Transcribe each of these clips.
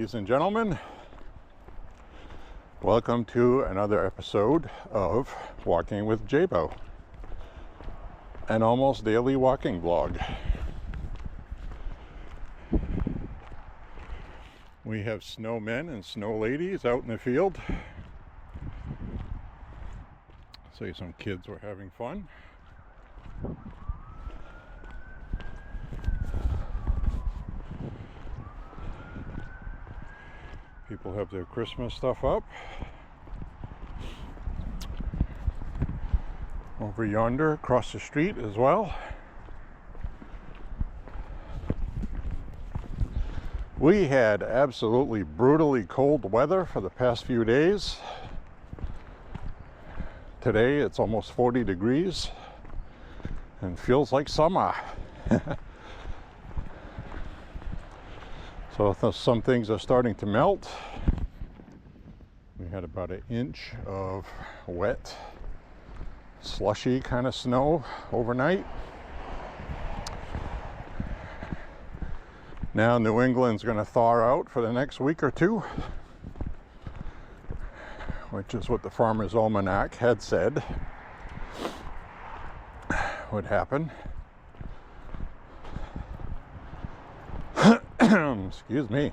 ladies and gentlemen. Welcome to another episode of Walking with J.Beau, an almost daily walking vlog. We have snowmen and snow ladies out in the field. Say some kids were having fun. People have their Christmas stuff up. Over yonder, across the street as well. We had absolutely brutally cold weather for the past few days. Today it's almost 40 degrees and feels like summer. So some things are starting to melt. We had about an inch of wet, slushy kind of snow overnight. Now New England's going to thaw out for the next week or two, which is what the Farmer's Almanac had said would happen. Excuse me.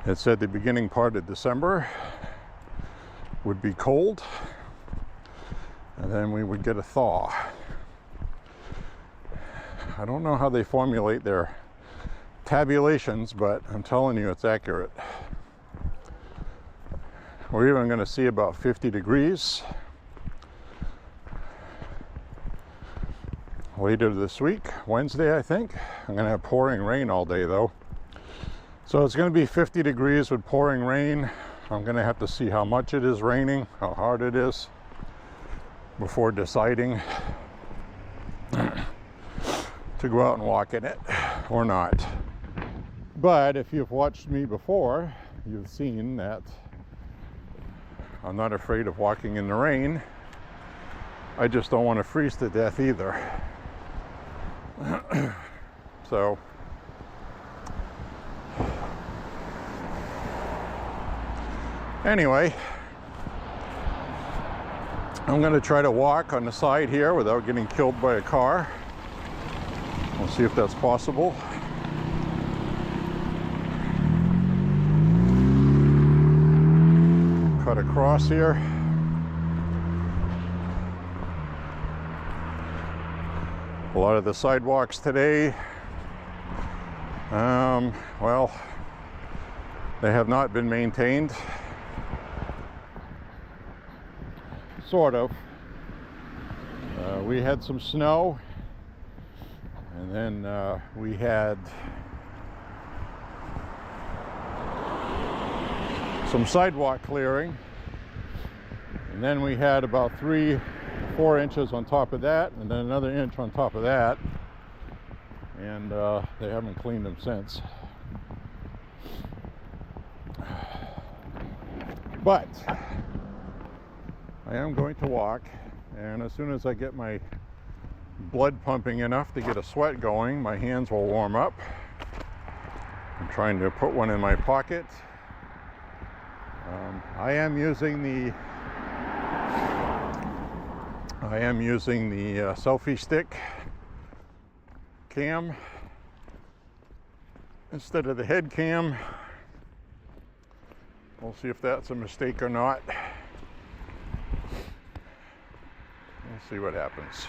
It said the beginning part of December would be cold, and then we would get a thaw. I don't know how they formulate their tabulations, but I'm telling you it's accurate. We're even going to see about 50 degrees later this week, Wednesday I think. I'm going to have pouring rain all day though. So it's going to be 50 degrees with pouring rain. I'm going to have to see how much it is raining, how hard it is, before deciding to go out and walk in it or not. But if you've watched me before, you've seen that I'm not afraid of walking in the rain. I just don't want to freeze to death either. So anyway, I'm going to try to walk on the side here without getting killed by a car. We'll see if that's possible. Cut across here. A lot of the sidewalks today, well, they have not been maintained. Sort of. We had some snow, and then we had some sidewalk clearing, and then we had about 3-4 inches on top of that, and then another inch on top of that, and they haven't cleaned them since. But I am going to walk, and as soon as I get my blood pumping enough to get a sweat going, my hands will warm up. I'm trying to put one in my pocket. I am using the selfie stick cam instead of the head cam. We'll see if that's a mistake or not. We'll see what happens.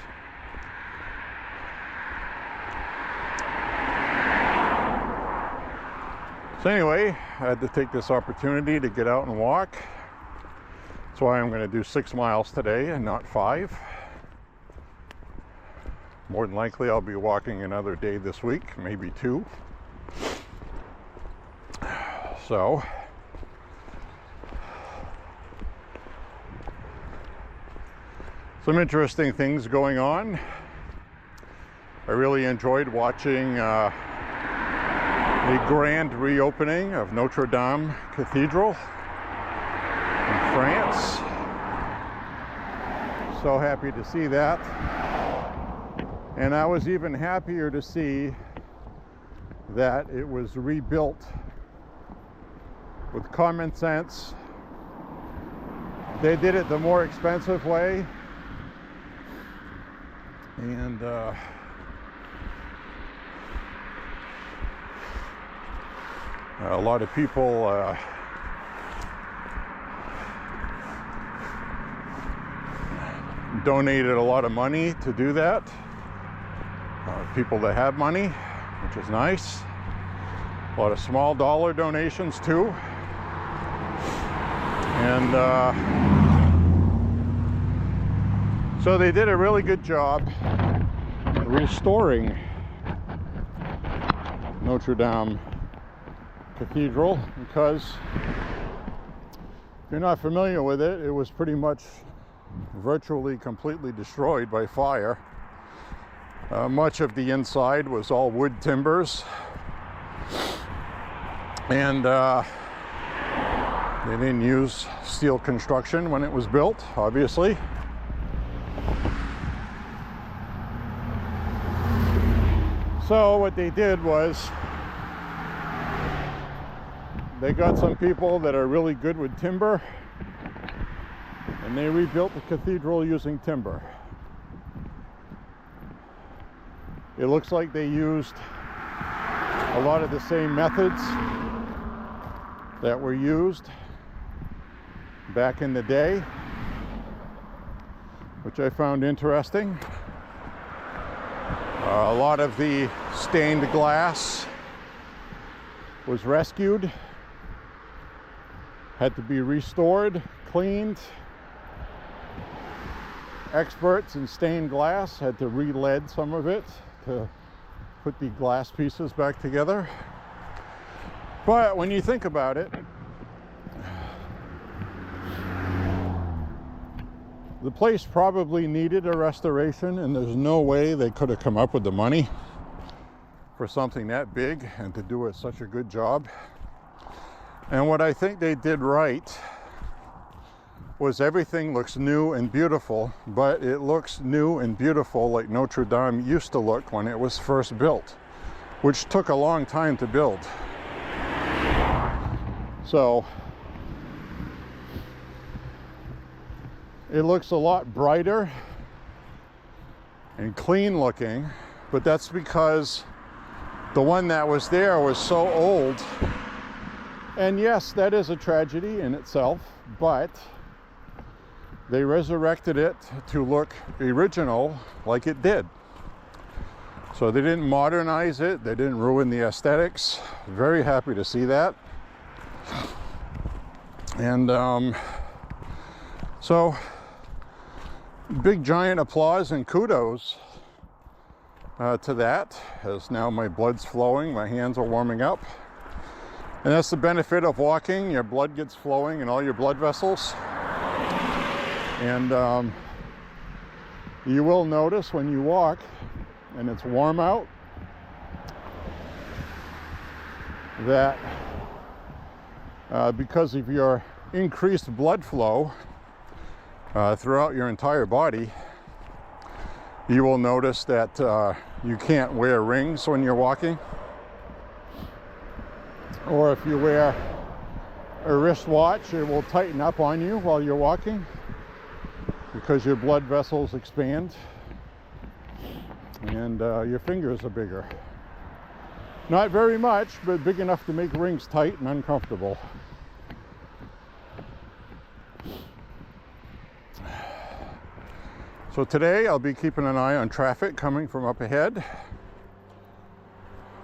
So anyway, I had to take this opportunity to get out and walk. That's why I'm going to do 6 miles today and not 5. More than likely I'll be walking another day this week, maybe 2. So some interesting things going on. I really enjoyed watching the grand reopening of Notre Dame Cathedral in France. So happy to see that. And I was even happier to see that it was rebuilt with common sense. They did it the more expensive way, and a lot of people donated a lot of money to do that. People that have money, which is nice. A lot of small dollar donations too. And so they did a really good job restoring Notre Dame Cathedral, because if you're not familiar with it, it was pretty much virtually completely destroyed by fire. Much of the inside was all wood timbers, and they didn't use steel construction when it was built, obviously. So what they did was they got some people that are really good with timber, and they rebuilt the cathedral using timber. It looks like they used a lot of the same methods that were used back in the day, which I found interesting. A lot of the stained glass was rescued, had to be restored, cleaned. Experts in stained glass had to re-lead some of it to put the glass pieces back together. But when you think about it, the place probably needed a restoration, and there's no way they could have come up with the money for something that big and to do it such a good job. And what I think they did right was everything looks new and beautiful, but it looks new and beautiful like Notre Dame used to look when it was first built, which took a long time to build. So it looks a lot brighter and clean looking, but that's because the one that was there was so old. And yes, that is a tragedy in itself, but they resurrected it to look original like it did. So they didn't modernize it, they didn't ruin the aesthetics. Very happy to see that. And so big giant applause and kudos to that, as now my blood's flowing, my hands are warming up. And that's the benefit of walking. Your blood gets flowing in all your blood vessels. And you will notice when you walk and it's warm out that because of your increased blood flow throughout your entire body, you will notice that you can't wear rings when you're walking. Or if you wear a wristwatch, it will tighten up on you while you're walking, because your blood vessels expand and your fingers are bigger. Not very much, but big enough to make rings tight and uncomfortable. So today I'll be keeping an eye on traffic coming from up ahead.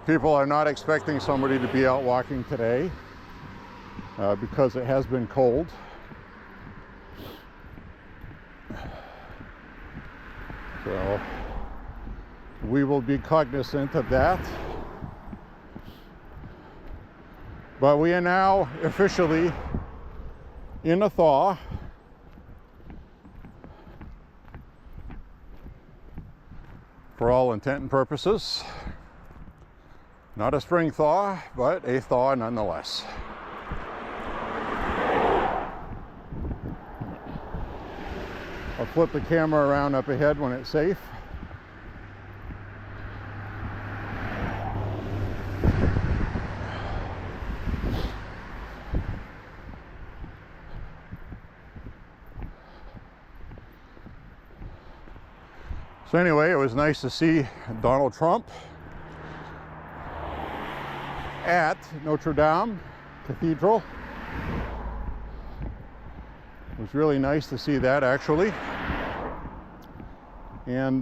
People are not expecting somebody to be out walking today because it has been cold. So we will be cognizant of that. But we are now officially in a thaw. For all intent and purposes. Not a spring thaw, but a thaw nonetheless. I'll flip the camera around up ahead when it's safe. So anyway, it was nice to see Donald Trump at Notre Dame Cathedral. It was really nice to see that, actually. And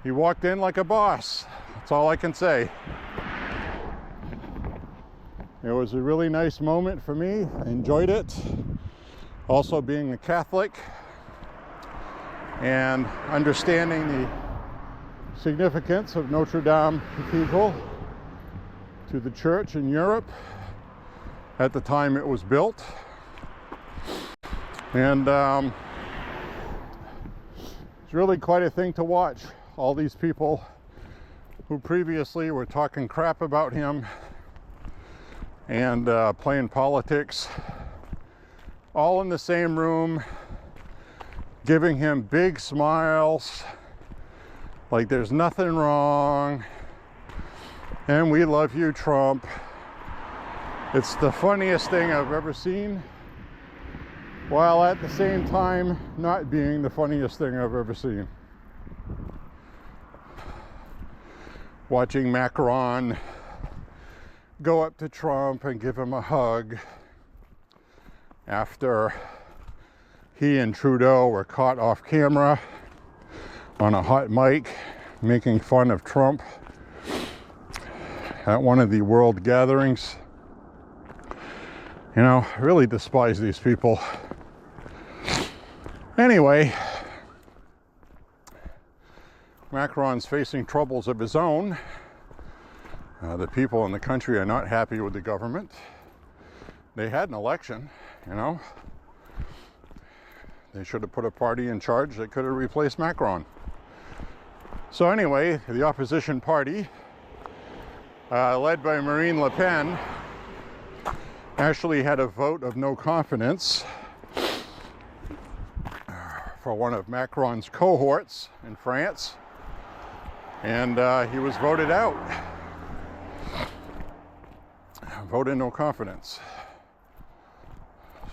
he walked in like a boss. That's all I can say. It was a really nice moment for me. I enjoyed it. Also, being a Catholic and understanding the significance of Notre Dame Cathedral to the church in Europe at the time it was built. And it's really quite a thing to watch. All these people who previously were talking crap about him and playing politics, all in the same room, giving him big smiles like there's nothing wrong, and we love you, Trump. It's the funniest thing I've ever seen, while at the same time not being the funniest thing I've ever seen. Watching Macron go up to Trump and give him a hug after he and Trudeau were caught off camera on a hot mic making fun of Trump at one of the world gatherings. You know, I really despise these people. Anyway, Macron's facing troubles of his own. The people in the country are not happy with the government. They had an election, you know. They should have put a party in charge that could have replaced Macron. So anyway, the opposition party, led by Marine Le Pen, actually had a vote of no confidence for one of Macron's cohorts in France, and he was voted out. Voted no confidence.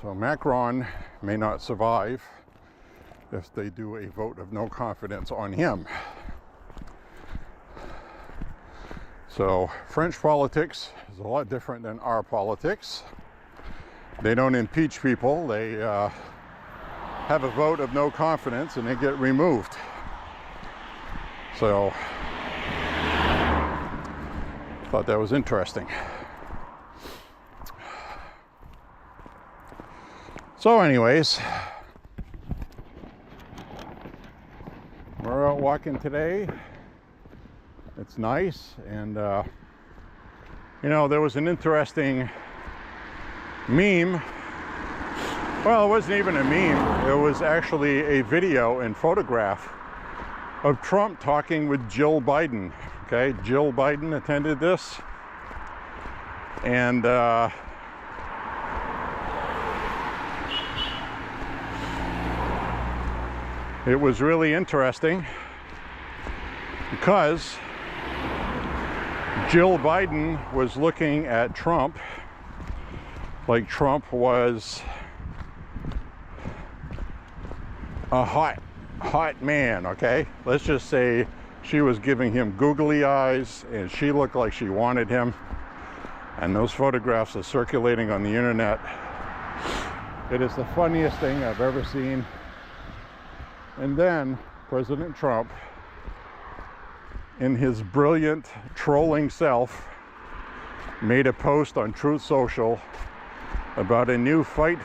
So Macron may not survive if they do a vote of no confidence on him. So French politics is a lot different than our politics. They don't impeach people. They have a vote of no confidence and they get removed. So I thought that was interesting. So anyways, we're out walking today. It's nice, and you know, there was an interesting meme. Well, it wasn't even a meme. It was actually a video and photograph of Trump talking with Jill Biden. Okay, Jill Biden attended this, and it was really interesting because Jill Biden was looking at Trump like Trump was a hot man, okay? Let's just say she was giving him googly eyes and she looked like she wanted him. And those photographs are circulating on the internet. It is the funniest thing I've ever seen. And then President Trump, in his brilliant trolling self, made a post on Truth Social about a new fight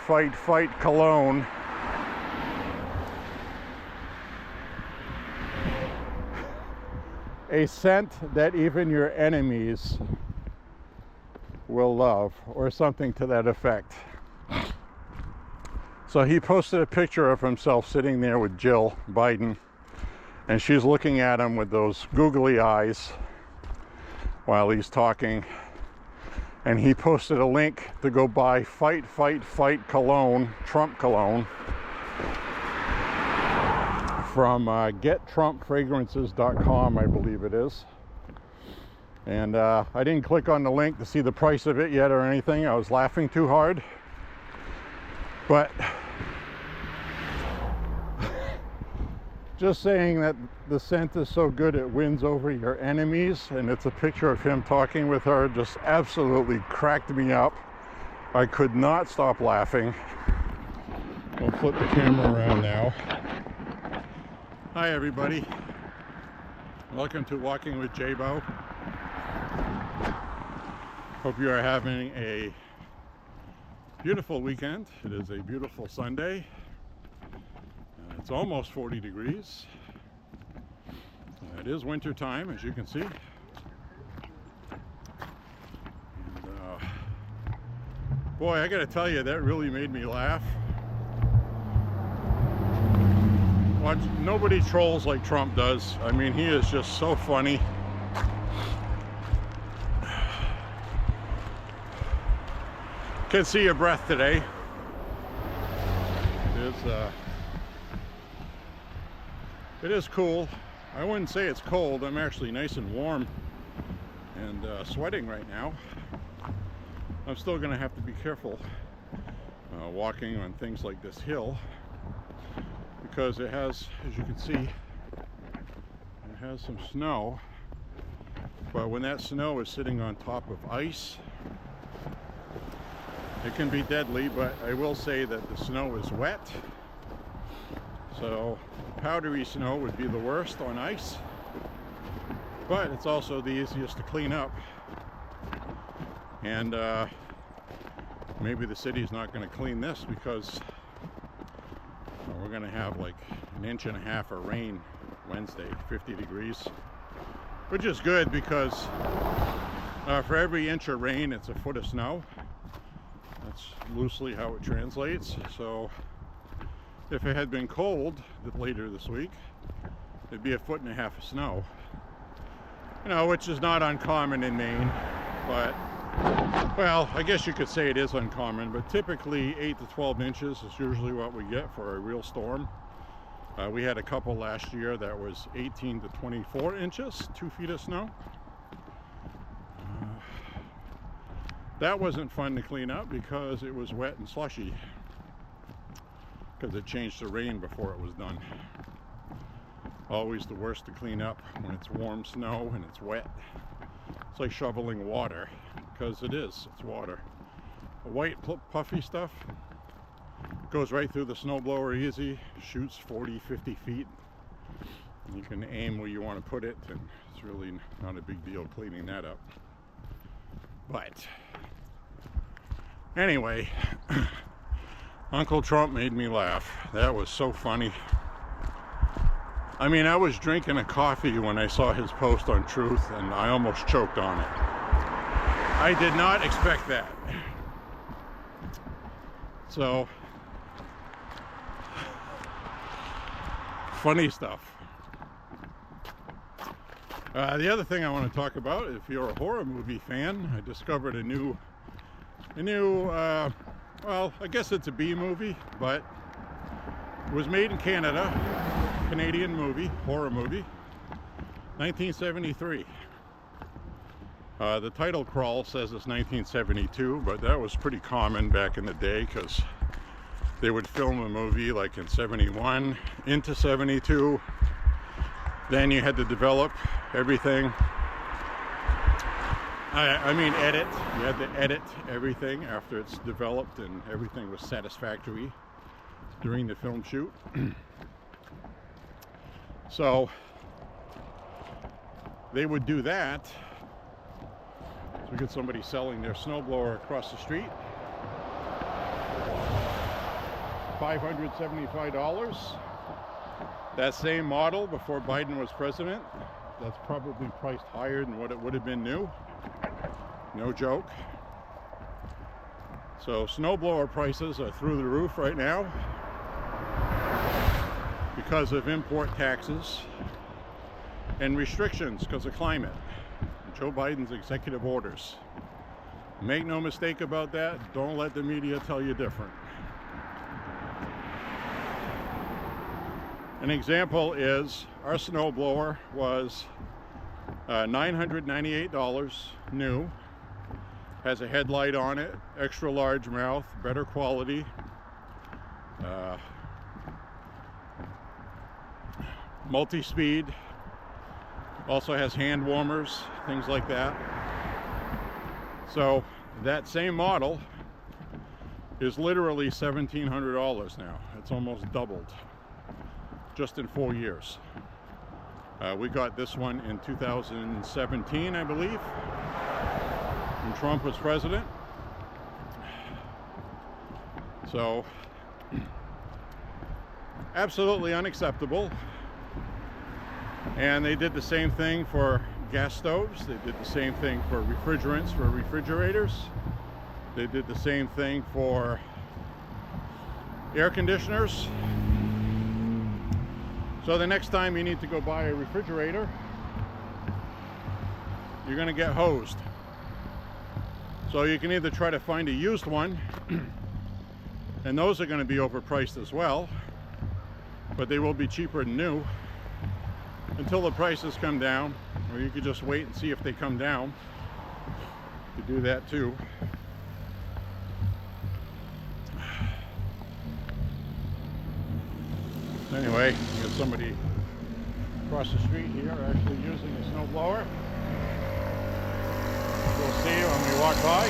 cologne. A scent that even your enemies will love, or something to that effect. So he posted a picture of himself sitting there with Jill Biden, and she's looking at him with those googly eyes while he's talking. And he posted a link to go buy fight cologne, Trump cologne, from gettrumpfragrances.com, I believe it is. And I didn't click on the link to see the price of it yet or anything. I was laughing too hard. But Just saying that the scent is so good it wins over your enemies, and it's a picture of him talking with her, just absolutely cracked me up. I could not stop laughing. We'll flip the camera around now. Hi everybody. Welcome to Walking with J.Beau. Hope you are having a beautiful weekend. It is a beautiful Sunday. It's almost 40 degrees. It is winter time, as you can see. And, boy, I gotta tell you, that really made me laugh. Nobody trolls like Trump does. I mean, he is just so funny. Can see your breath today. It is cool. I wouldn't say it's cold. I'm actually nice and warm and sweating right now. I'm still gonna have to be careful walking on things like this hill, because it has, as you can see, it has some snow. But when that snow is sitting on top of ice, it can be deadly. But I will say that the snow is wet. So powdery snow would be the worst on ice, but it's also the easiest to clean up. And maybe the city's not going to clean this because we're going to have like 1.5 inches of rain Wednesday, 50 degrees, which is good because for every inch of rain it's a foot of snow. That's loosely how it translates. So if it had been cold later this week, it'd be 1.5 feet of snow. You know, which is not uncommon in Maine, but, well, I guess you could say it is uncommon, but typically 8 to 12 inches is usually what we get for a real storm. We had a couple last year that was 18 to 24 inches, 2 feet of snow. That wasn't fun to clean up because it was wet and slushy, because it changed to rain before it was done. Always the worst to clean up when it's warm snow and it's wet. It's like shoveling water, because it's water. The white puffy stuff goes right through the snowblower easy, shoots 40, 50 feet. You can aim where you want to put it, and it's really not a big deal cleaning that up. But anyway, Uncle Trump made me laugh. That was so funny. I mean, I was drinking a coffee when I saw his post on Truth, and I almost choked on it. I did not expect that. So, funny stuff. The other thing I want to talk about, if you're a horror movie fan, I discovered a new well, I guess it's a B movie, but it was made in Canada, Canadian movie, horror movie, 1973. The title crawl says it's 1972, but that was pretty common back in the day, because they would film a movie like in 71 into 72. Then you had to develop everything. I mean edit. You had to edit everything after it's developed and everything was satisfactory during the film shoot. So they would do that. So we get somebody selling their snowblower across the street. $575. That same model before Biden was president. That's probably priced higher than what it would have been new. No joke. So snowblower prices are through the roof right now because of import taxes and restrictions because of climate. Joe Biden's executive orders. Make no mistake about that. Don't let the media tell you different. An example is our snowblower was $998 new. Has a headlight on it, extra large mouth, better quality. multi-speed, also has hand warmers, things like that. So that same model is literally $1,700 now. It's almost doubled just in 4 years. We got this one in 2017, I believe, when Trump was president. So absolutely unacceptable. And they did the same thing for gas stoves. They did the same thing for refrigerants for refrigerators. They did the same thing for air conditioners. So the next time you need to go buy a refrigerator, you're going to get hosed. So you can either try to find a used one, and those are going to be overpriced as well, but they will be cheaper than new until the prices come down, or you could just wait and see if they come down. You could do that too. Anyway, we got somebody across the street here actually using a snowblower. We'll see when we walk by.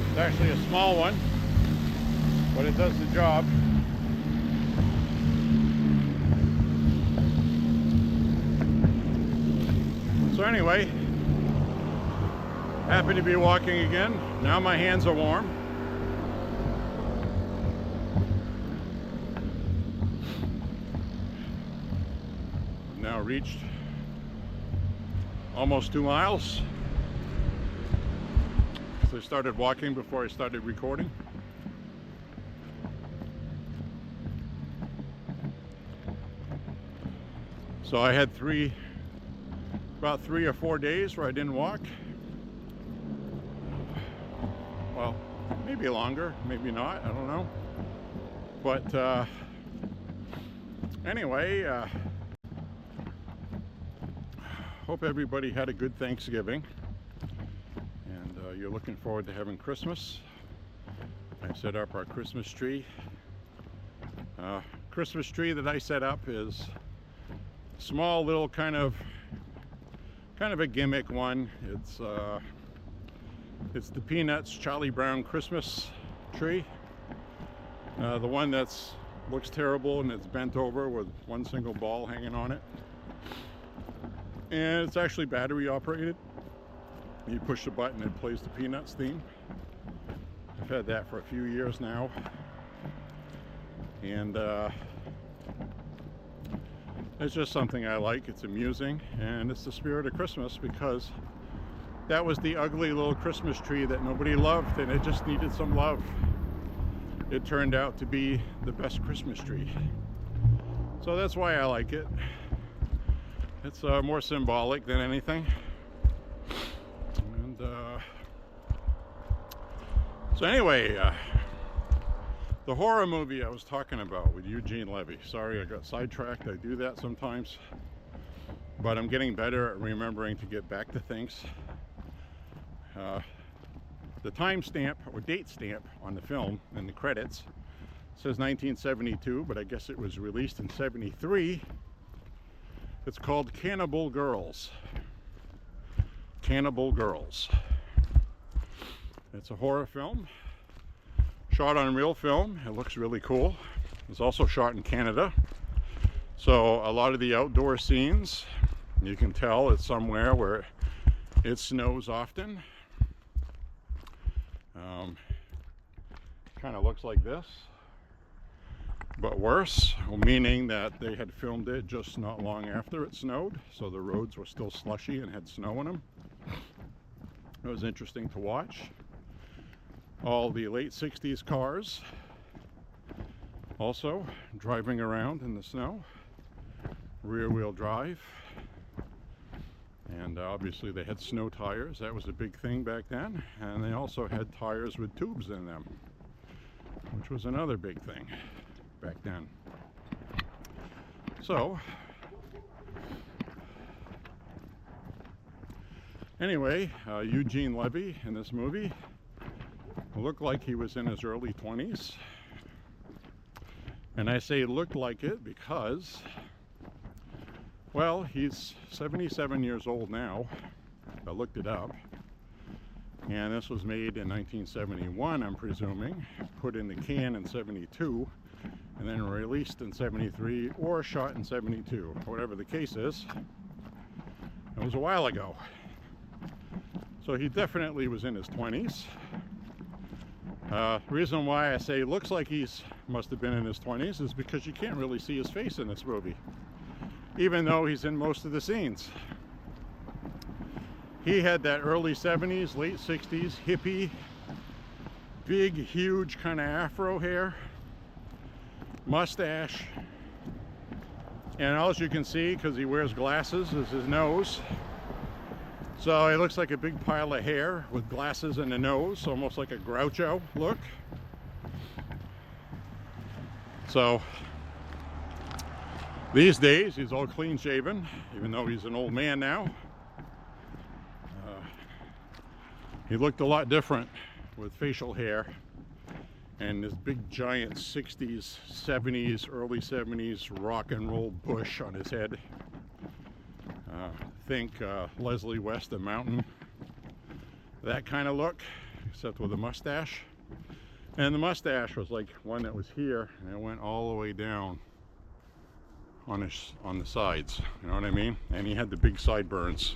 It's actually a small one, but it does the job. So anyway, happy to be walking again. Now my hands are warm. I've now reached almost 2 miles. So I started walking before I started recording. So I had about 3 or 4 days where I didn't walk. Well, maybe longer, maybe not, I don't know. But anyway, hope everybody had a good Thanksgiving, and you're looking forward to having Christmas. I set up our Christmas tree. Christmas tree that I set up is small little kind of a gimmick one. It's the Peanuts Charlie Brown Christmas tree. The one looks terrible and it's bent over with one single ball hanging on it. And it's actually battery operated. You push the button, it plays the Peanuts theme. I've had that for a few years now. And it's just something I like. It's amusing, and it's the spirit of Christmas, because that was the ugly little Christmas tree that nobody loved, and it just needed some love. It turned out to be the best Christmas tree. So that's why I like it. It's more symbolic than anything. And so anyway, the horror movie I was talking about with Eugene Levy. Sorry, I got sidetracked. I do that sometimes. But I'm getting better at remembering to get back to things. The timestamp or date stamp on the film in the credits says 1972, but I guess it was released in '73. It's called Cannibal Girls. Cannibal Girls. It's a horror film. Shot on real film. It looks really cool. It's also shot in Canada. So a lot of the outdoor scenes, you can tell it's somewhere where it snows often. Kind of looks like this, but worse, meaning that they had filmed it just not long after it snowed, so the roads were still slushy and had snow in them. It was interesting to watch. All the late 60s cars also driving around in the snow, rear-wheel drive, and obviously they had snow tires. That was a big thing back then, and they also had tires with tubes in them, which was another big thing back then. So Anyway, Eugene Levy in this movie looked like he was in his early 20s. And I say looked like it because, well, he's 77 years old now. I looked it up. And this was made in 1971, I'm presuming, put in the can in 72, and then released in 73 or shot in 72. Whatever the case is, it was a while ago. So he definitely was in his 20s. Reason why I say looks like he's must have been in his 20s is because you can't really see his face in this movie, even though he's in most of the scenes. He had that early 70s, late 60s hippie, big, huge kind of afro hair, mustache, and all you can see, because he wears glasses, is his nose. So he looks like a big pile of hair with glasses and a nose, almost like a Groucho look. So these days he's all clean shaven, even though he's an old man now. He looked a lot different with facial hair and this big giant 60s, 70s, early 70s rock and roll bush on his head. Think Leslie West, the Mountain. That kind of look, except with a mustache. And the mustache was like one that was here and it went all the way down on the sides. You know what I mean? And he had the big sideburns.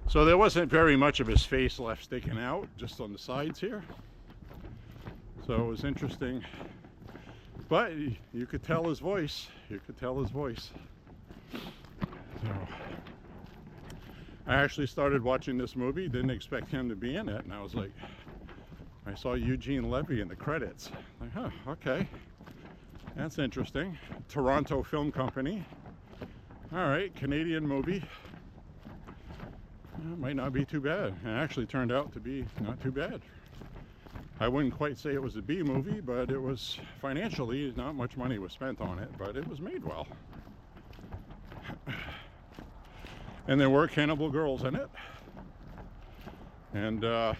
So there wasn't very much of his face left sticking out, just on the sides here. So it was interesting. But you could tell his voice. You could tell his voice. So I actually started watching this movie, didn't expect him to be in it, and I was like, I saw Eugene Levy in the credits. Like, huh, okay. That's interesting. Toronto Film Company. All right, Canadian movie. It might not be too bad. It actually turned out to be not too bad. I wouldn't quite say it was a B movie, but it was financially, not much money was spent on it, but it was made well. And there were cannibal girls in it. And of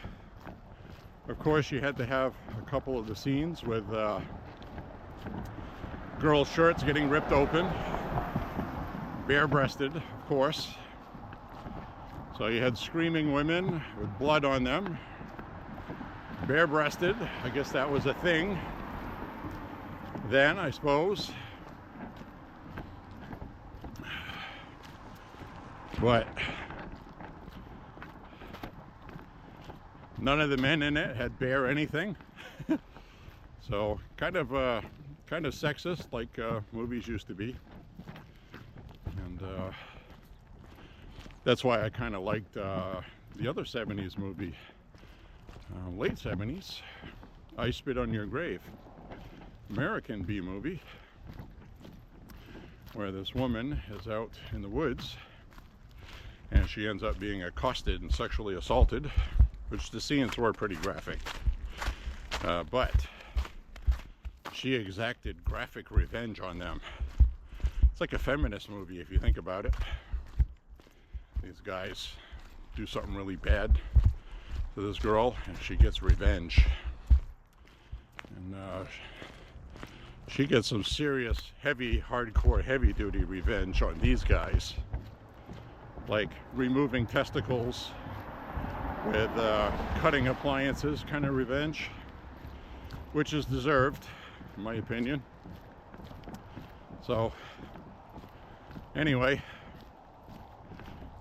course you had to have a couple of the scenes with girls' shirts getting ripped open, bare-breasted, of course. So you had screaming women with blood on them, bare-breasted. I guess that was a thing then, I suppose. But none of the men in it had bare anything. So kind of sexist, like movies used to be. And that's why I kind of liked the other 70s movie, late 70s, I Spit on Your Grave, American B movie, where this woman is out in the woods and she ends up being accosted and sexually assaulted, which the scenes were pretty graphic. But she exacted graphic revenge on them. It's like a feminist movie if you think about it. These guys do something really bad to this girl and she gets revenge. And she gets some serious, heavy, hardcore, heavy-duty revenge on these guys. Like removing testicles with cutting appliances kind of revenge, which is deserved, in my opinion. So, anyway,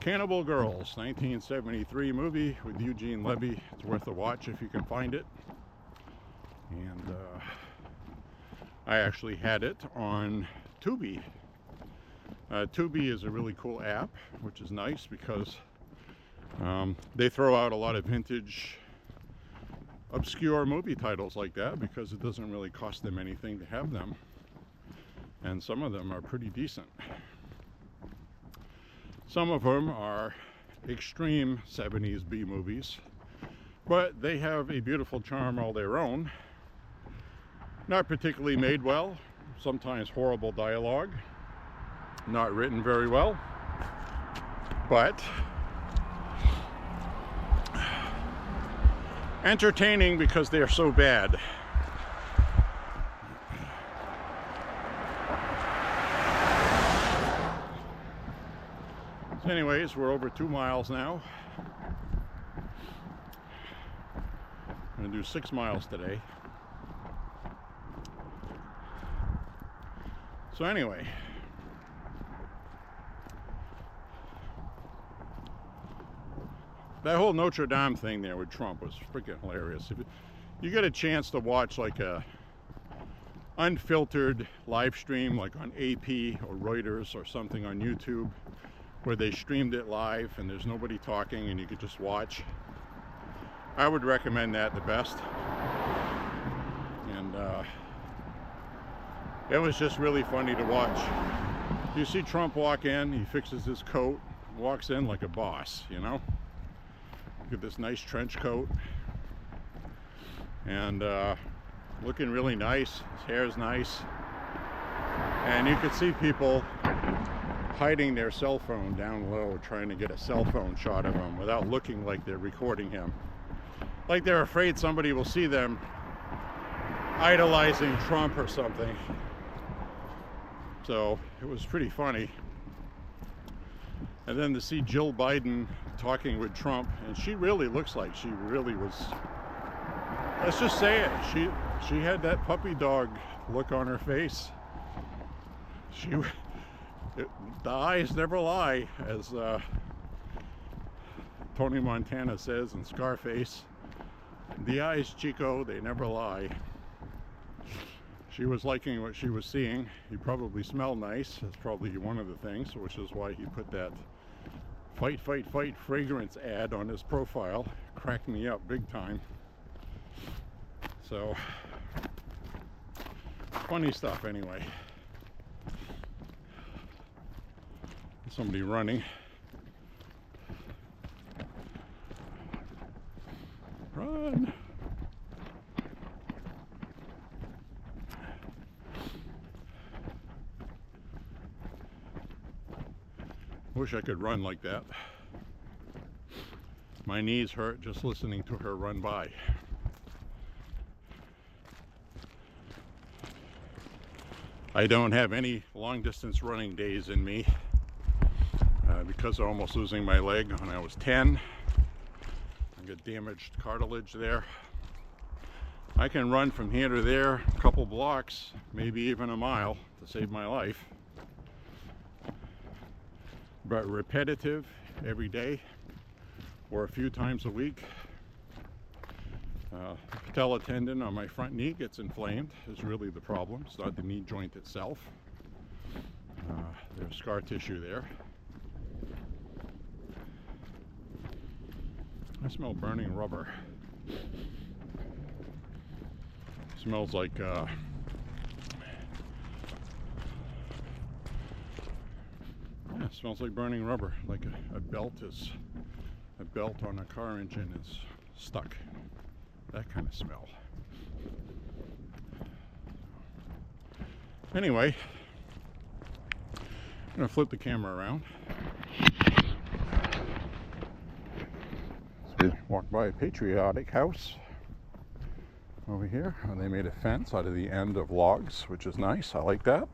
Cannibal Girls, 1973 movie with Eugene Levy. It's worth a watch if you can find it. And I actually had it on Tubi. Tubi is a really cool app, which is nice because they throw out a lot of vintage, obscure movie titles like that because it doesn't really cost them anything to have them. And some of them are pretty decent. Some of them are extreme 70s B movies, but they have a beautiful charm all their own. Not particularly made well, sometimes horrible dialogue, not written very well, but entertaining because they are so bad. So anyways, we're over 2 miles now. I'm gonna do 6 miles today. So anyway, that whole Notre Dame thing there with Trump was freaking hilarious. If you get a chance to watch like a unfiltered live stream, like on AP or Reuters or something on YouTube, where they streamed it live and there's nobody talking and you could just watch, I would recommend that the best. And it was just really funny to watch. You see Trump walk in, he fixes his coat, walks in like a boss, you know? Look at this nice trench coat. And looking really nice, his hair's nice. And you could see people hiding their cell phone down low, trying to get a cell phone shot of him without looking like they're recording him. Like they're afraid somebody will see them idolizing Trump or something. So it was pretty funny. And then to see Jill Biden talking with Trump, and she really looks like she really was, let's just say it, she had that puppy dog look on her face. The eyes never lie, as Tony Montana says in Scarface. The eyes, Chico, they never lie. She was liking what she was seeing. He probably smelled nice. That's probably one of the things, which is why he put that fight, fight, fight fragrance ad on his profile. Cracked me up big time. So, funny stuff anyway. Somebody running. Run! Wish I could run like that. My knees hurt just listening to her run by. I don't have any long distance running days in me. Because of almost losing my leg when I was 10. I got damaged cartilage there. I can run from here to there a couple blocks, maybe even a mile, to save my life. But repetitive every day or a few times a week. The patella tendon on my front knee gets inflamed is really the problem. It's not the knee joint itself. There's scar tissue there. I smell burning rubber. It smells like yeah, it smells like burning rubber, like a belt on a car engine is stuck. That kind of smell. Anyway, I'm gonna flip the camera around. Walk by a patriotic house over here, and they made a fence out of the end of logs, which is nice. I like that.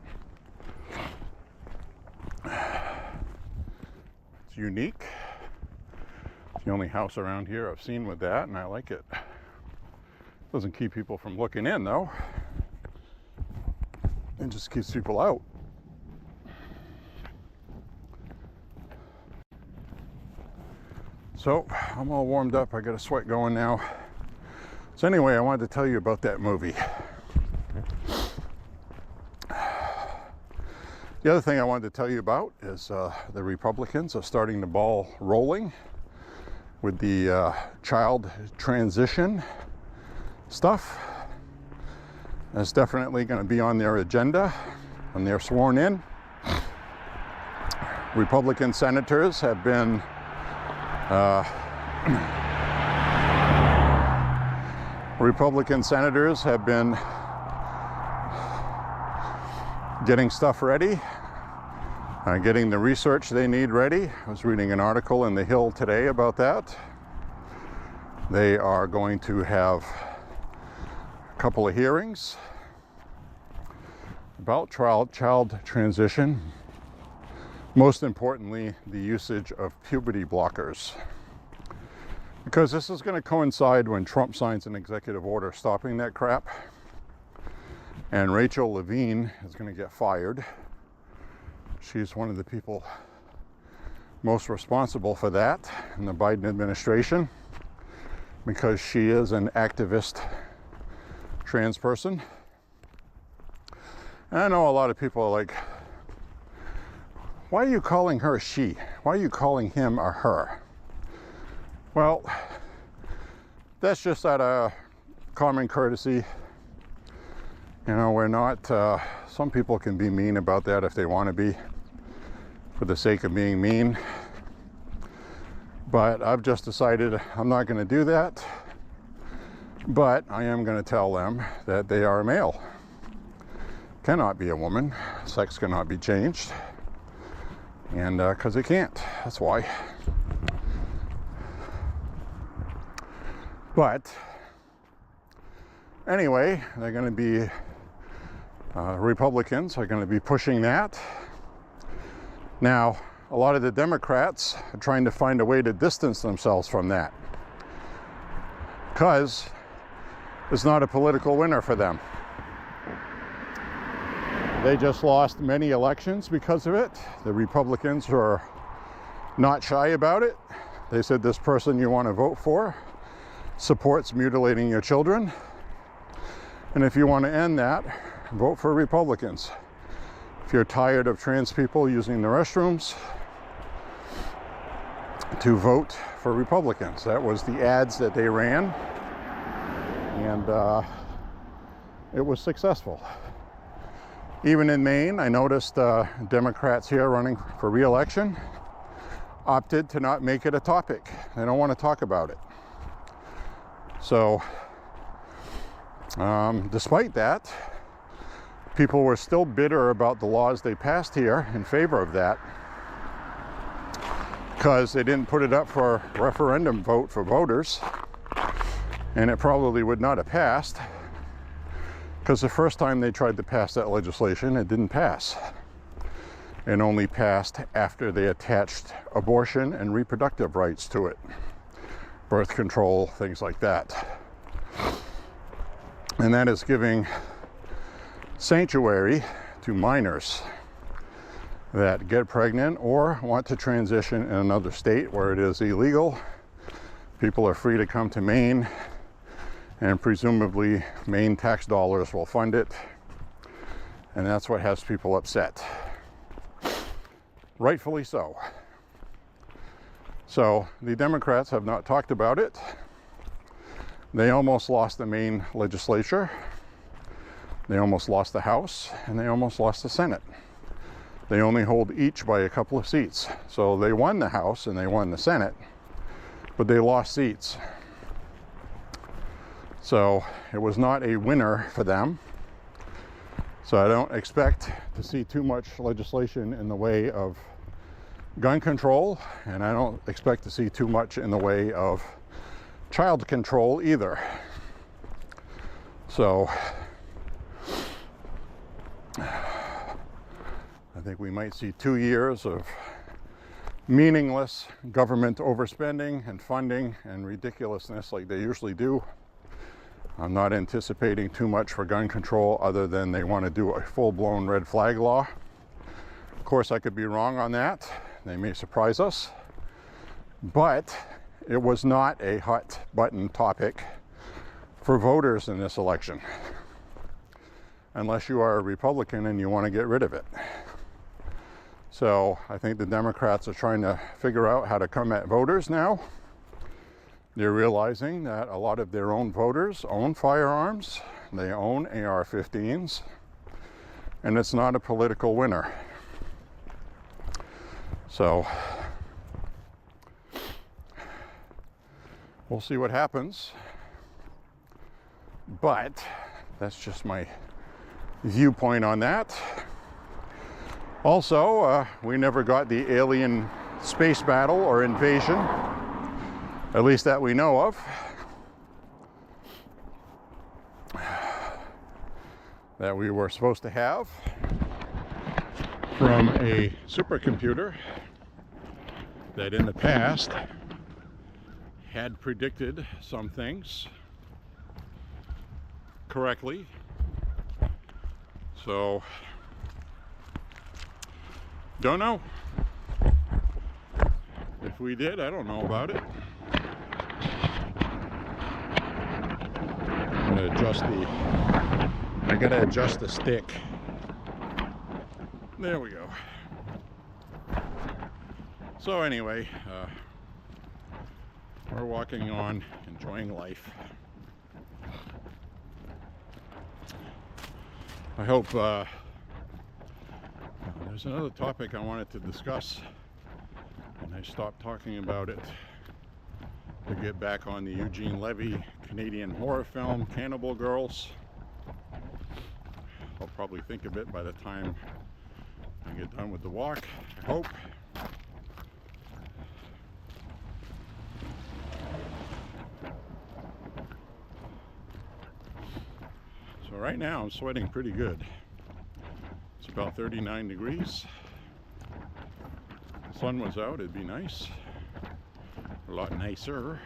It's unique. It's the only house around here I've seen with that, and I like it. Doesn't keep people from looking in though. It just keeps people out. So I'm all warmed up. I got a sweat going now. So anyway, I wanted to tell you about that movie. The other thing I wanted to tell you about is the Republicans are starting the ball rolling with the child transition stuff. That's definitely going to be on their agenda when they're sworn in. Republican senators have been getting stuff ready, getting the research they need ready. I was reading an article in The Hill today about that. They are going to have a couple of hearings about child transition. Most importantly, the usage of puberty blockers. Because this is going to coincide when Trump signs an executive order stopping that crap. And Rachel Levine is going to get fired. She's one of the people most responsible for that in the Biden administration, because she is an activist trans person. And I know a lot of people are like, why are you calling her she? Why are you calling him or her? Well, that's just out of common courtesy. You know, we're not, some people can be mean about that if they want to be, for the sake of being mean. But I've just decided I'm not going to do that. But I am going to tell them that they are a male. Cannot be a woman. Sex cannot be changed. And because it can't. That's why. But anyway, they're going to be, Republicans are going to be pushing that. Now, a lot of the Democrats are trying to find a way to distance themselves from that, because it's not a political winner for them. They just lost many elections because of it. The Republicans are not shy about it. They said this person you want to vote for supports mutilating your children. And if you want to end that, vote for Republicans. If you're tired of trans people using the restrooms, to vote for Republicans. That was the ads that they ran, and it was successful. Even in Maine, I noticed Democrats here running for re-election opted to not make it a topic. They don't want to talk about it. So, despite that, people were still bitter about the laws they passed here in favor of that, because they didn't put it up for a referendum vote for voters, and it probably would not have passed, because the first time they tried to pass that legislation, it didn't pass. It only passed after they attached abortion and reproductive rights to it, birth control, things like that. And that is giving sanctuary to minors that get pregnant or want to transition in another state where it is illegal. People are free to come to Maine, and presumably Maine tax dollars will fund it, and that's what has people upset. Rightfully so. So the Democrats have not talked about it. They almost lost the Maine legislature, they almost lost the House, and they almost lost the Senate. They only hold each by a couple of seats. So they won the House and they won the Senate, but they lost seats. So it was not a winner for them. So I don't expect to see too much legislation in the way of gun control, and I don't expect to see too much in the way of child control either. So I think we might see 2 years of meaningless government overspending and funding and ridiculousness like they usually do. I'm not anticipating too much for gun control, other than they want to do a full-blown red flag law. Of course, I could be wrong on that. They may surprise us. But it was not a hot button topic for voters in this election, unless you are a Republican and you want to get rid of it. So I think the Democrats are trying to figure out how to come at voters now. They're realizing that a lot of their own voters own firearms, they own AR-15s, and it's not a political winner. So we'll see what happens. But that's just my viewpoint on that. Also, we never got the alien space battle or invasion, at least that we know of. that we were supposed to have from a supercomputer that in the past had predicted some things correctly. So, don't know. If we did, I don't know about it. I gotta adjust the stick. There we go. So anyway, we're walking on, enjoying life. I hope there's another topic I wanted to discuss, and I stopped talking about it to get back on the Eugene Levy Canadian horror film, Cannibal Girls. I'll probably think of it by the time I get done with the walk, I hope. So right now I'm sweating pretty good. It's about 39 degrees. If the sun was out, it'd be nice. A lot nicer.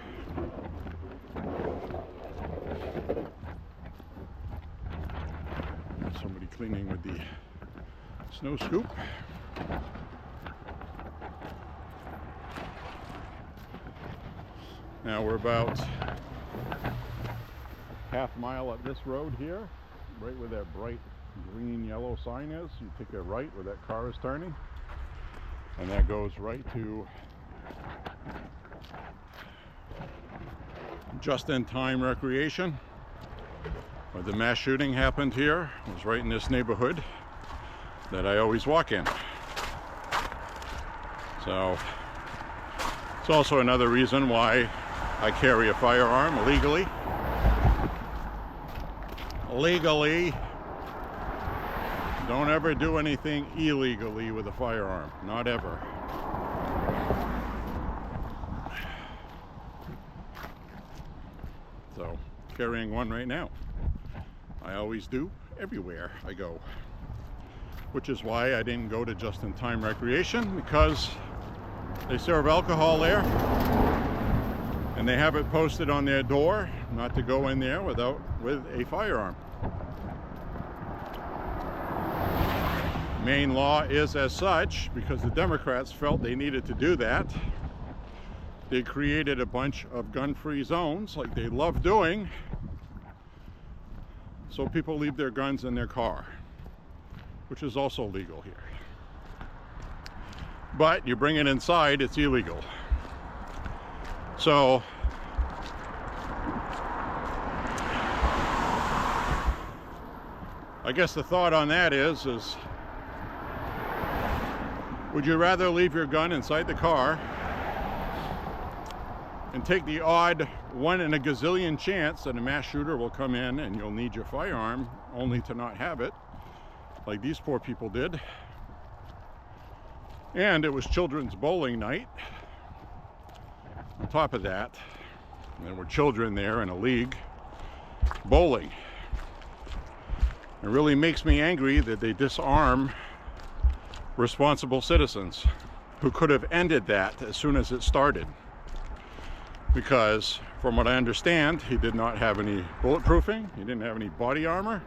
There's somebody cleaning with the snow scoop. Now we're about half mile up this road here, right where that bright green yellow sign is. You take a right where that car is turning, and that goes right to just-in-time recreation. Where the mass shooting happened here was right in this neighborhood that I always walk in. So it's also another reason why I carry a firearm illegally. Don't ever do anything illegally with a firearm. Not ever. So, carrying one right now. I always do, everywhere I go. Which is why I didn't go to just-in-time recreation, because they serve alcohol there, and they have it posted on their door not to go in there with a firearm. Maine law is as such, because the Democrats felt they needed to do that. They created a bunch of gun-free zones, like they love doing, so people leave their guns in their car, which is also legal here. But you bring it inside, it's illegal. So I guess the thought on that is would you rather leave your gun inside the car and take the odd 1 in a gazillion chance that a mass shooter will come in and you'll need your firearm only to not have it, like these poor people did? And it was children's bowling night. On top of that, there were children there in a league bowling. It really makes me angry that they disarm responsible citizens who could have ended that as soon as it started. Because, from what I understand, he did not have any bulletproofing, he didn't have any body armor.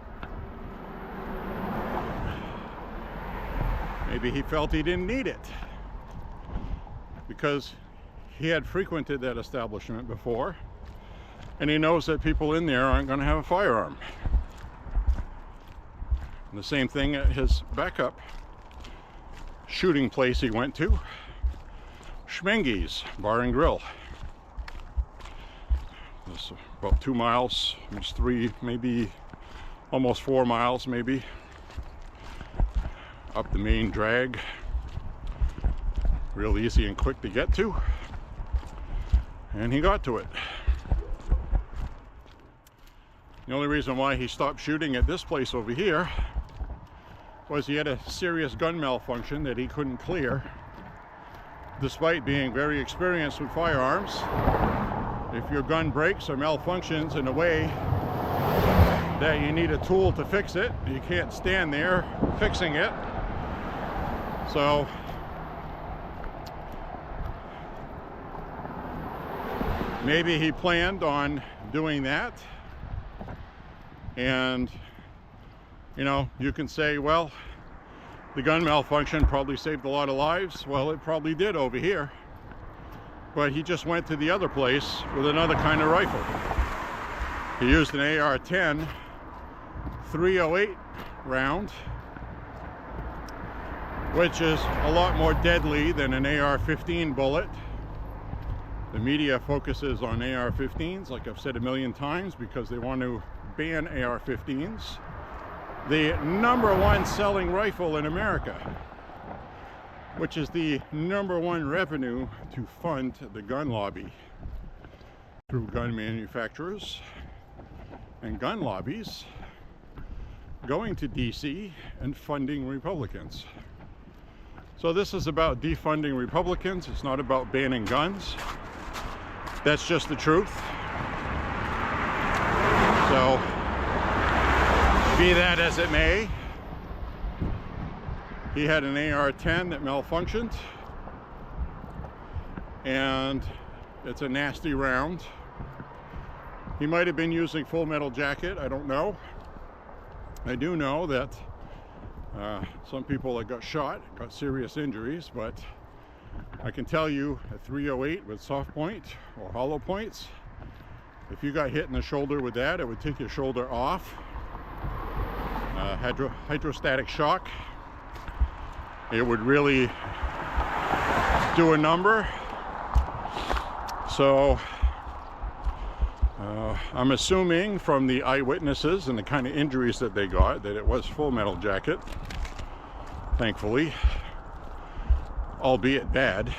Maybe he felt he didn't need it, because he had frequented that establishment before, and he knows that people in there aren't going to have a firearm. And the same thing at his backup shooting place he went to, Schmenge's Bar and Grill. It's about 2 miles, almost 3, maybe almost 4 miles maybe, up the main drag. Real easy and quick to get to. And he got to it. The only reason why he stopped shooting at this place over here was he had a serious gun malfunction that he couldn't clear, despite being very experienced with firearms. If your gun breaks or malfunctions in a way that you need a tool to fix it. You can't stand there fixing it. So maybe he planned on doing that. And you know, you can say, well, the gun malfunction probably saved a lot of lives. Well, it probably did over here. But he just went to the other place with another kind of rifle. He used an AR-10 .308 round, which is a lot more deadly than an AR-15 bullet. The media focuses on AR-15s, like I've said a million times, because they want to ban AR-15s. The #1 selling rifle in America, which is the #1 revenue to fund the gun lobby through gun manufacturers and gun lobbies going to DC and funding Republicans. So this is about defunding Republicans. It's not about banning guns. That's just the truth. So be that as it may, he had an AR-10 that malfunctioned, and it's a nasty round. He might have been using Full Metal Jacket, I don't know. I do know that some people that got shot got serious injuries, but I can tell you a .308 with soft point or hollow points, if you got hit in the shoulder with that, it would take your shoulder off. Hydrostatic shock. It would really do a number. So I'm assuming from the eyewitnesses and the kind of injuries that they got that it was Full Metal Jacket, thankfully, albeit bad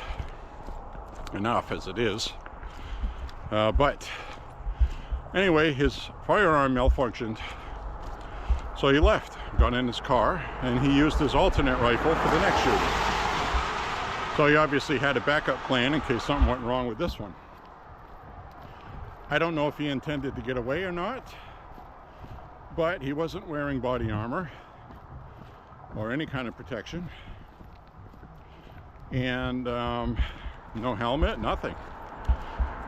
enough as it is. But anyway, his firearm malfunctioned, so he left, got in his car, and he used his alternate rifle for the next shooting. So he obviously had a backup plan in case something went wrong with this one. I don't know if he intended to get away or not, but he wasn't wearing body armor or any kind of protection, and no helmet, nothing.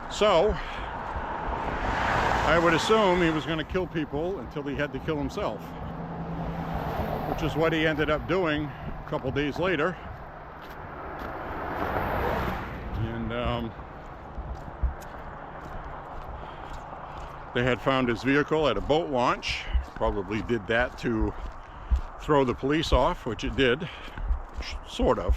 So I would assume he was going to kill people until he had to kill himself, which is what he ended up doing a couple days later. And they had found his vehicle at a boat launch. Probably did that to throw the police off, which it did, sort of.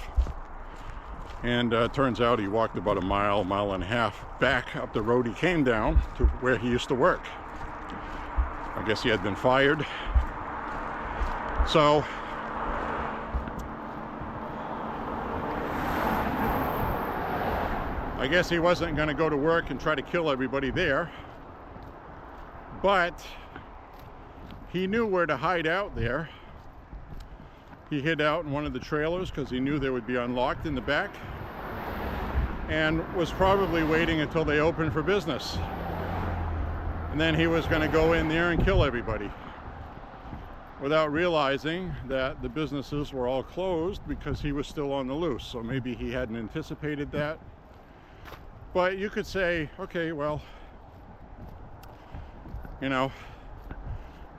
And turns out he walked about a mile and a half back up the road he came down to where he used to work. I guess he had been fired. So I guess he wasn't going to go to work and try to kill everybody there, but he knew where to hide out there. He hid out in one of the trailers because he knew they would be unlocked in the back, and was probably waiting until they opened for business. And then he was going to go in there and kill everybody without realizing that the businesses were all closed because he was still on the loose. So maybe he hadn't anticipated that. But you could say, okay, well, you know,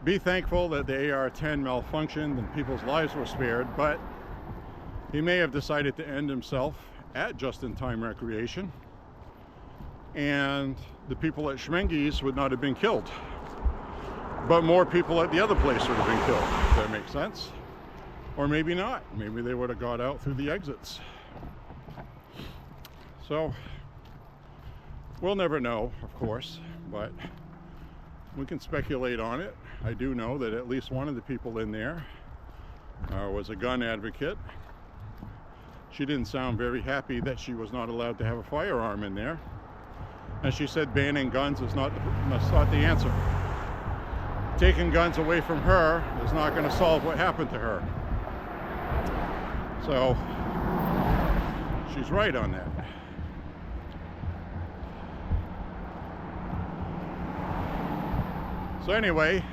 be thankful that the AR-10 malfunctioned and people's lives were spared, but he may have decided to end himself at Just-in-Time Recreation, and the people at Schmenge's would not have been killed, but more people at the other place would have been killed, if that makes sense. Or maybe not. Maybe they would have got out through the exits. So we'll never know, of course, but we can speculate on it. I do know that at least one of the people in there was a gun advocate. She didn't sound very happy that she was not allowed to have a firearm in there. And she said banning guns is not the answer. Taking guns away from her is not going to solve what happened to her. So she's right on that. So anyway,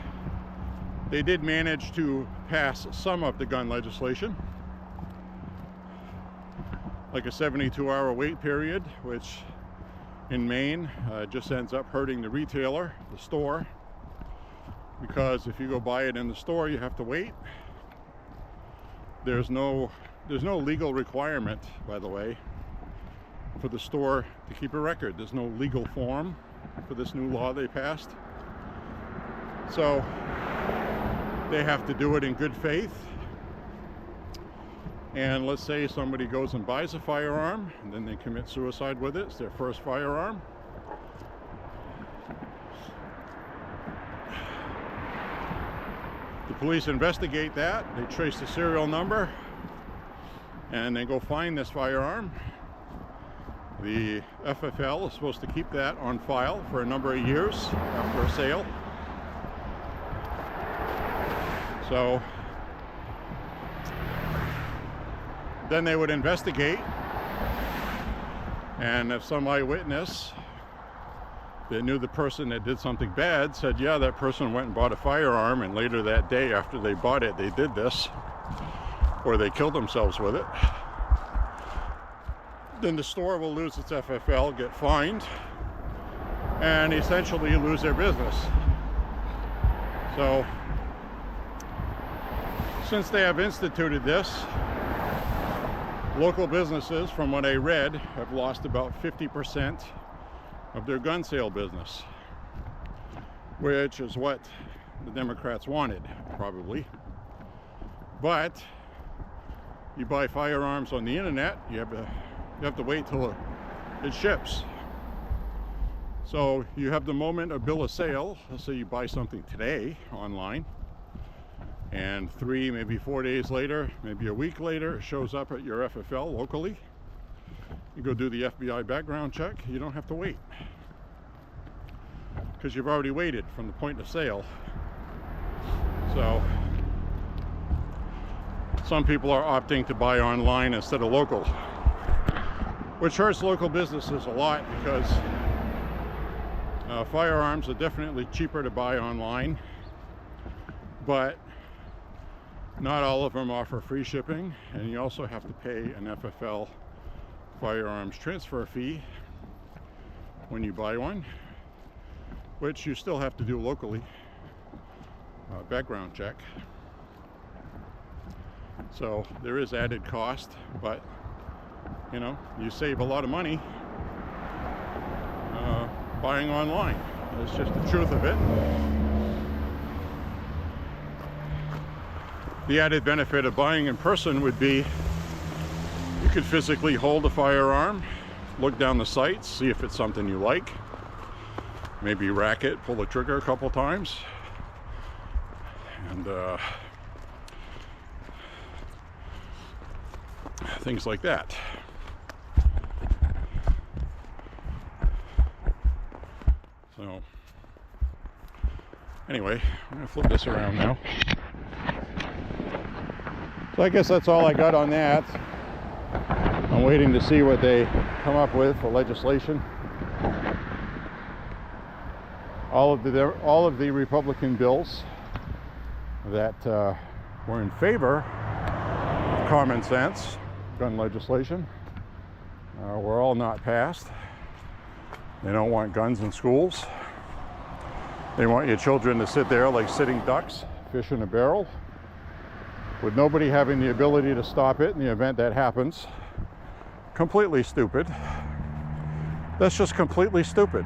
They did manage to pass some of the gun legislation, like a 72-hour wait period, which in Maine just ends up hurting the retailer, the store, because if you go buy it in the store, you have to wait. There's no legal requirement, by the way, for the store to keep a record. There's no legal form for this new law they passed. So they have to do it in good faith. And let's say somebody goes and buys a firearm and then they commit suicide with it. It's their first firearm. The police investigate that. They trace the serial number and they go find this firearm. The FFL is supposed to keep that on file for a number of years after a sale. So then they would investigate, and if some eyewitness that knew the person that did something bad said, yeah, that person went and bought a firearm, and later that day after they bought it, they did this, or they killed themselves with it, then the store will lose its FFL, get fined, and essentially lose their business. So since they have instituted this, local businesses, from what I read, have lost about 50% of their gun sale business, which is what the Democrats wanted, probably. But you buy firearms on the internet, you have to wait till it ships. So you have the moment of bill of sale. Let's say you buy something today online, and 3, maybe 4 days later, maybe a week later, it shows up at your FFL locally. You go do the FBI background check. You don't have to wait, because you've already waited from the point of sale. So some people are opting to buy online instead of local, which hurts local businesses a lot, because firearms are definitely cheaper to buy online, but not all of them offer free shipping, and you also have to pay an FFL firearms transfer fee when you buy one, which you still have to do locally, background check. So there is added cost, but you know, you save a lot of money buying online. That's just the truth of it. The added benefit of buying in person would be you could physically hold a firearm, look down the sights, see if it's something you like, maybe rack it, pull the trigger a couple times, and things like that. So anyway, I'm going to flip this around now. So I guess that's all I got on that. I'm waiting to see what they come up with for legislation. All of the Republican bills that were in favor of common sense gun legislation were all not passed. They don't want guns in schools. They want your children to sit there like sitting ducks, fish in a barrel, with nobody having the ability to stop it in the event that happens. Completely stupid. That's just completely stupid.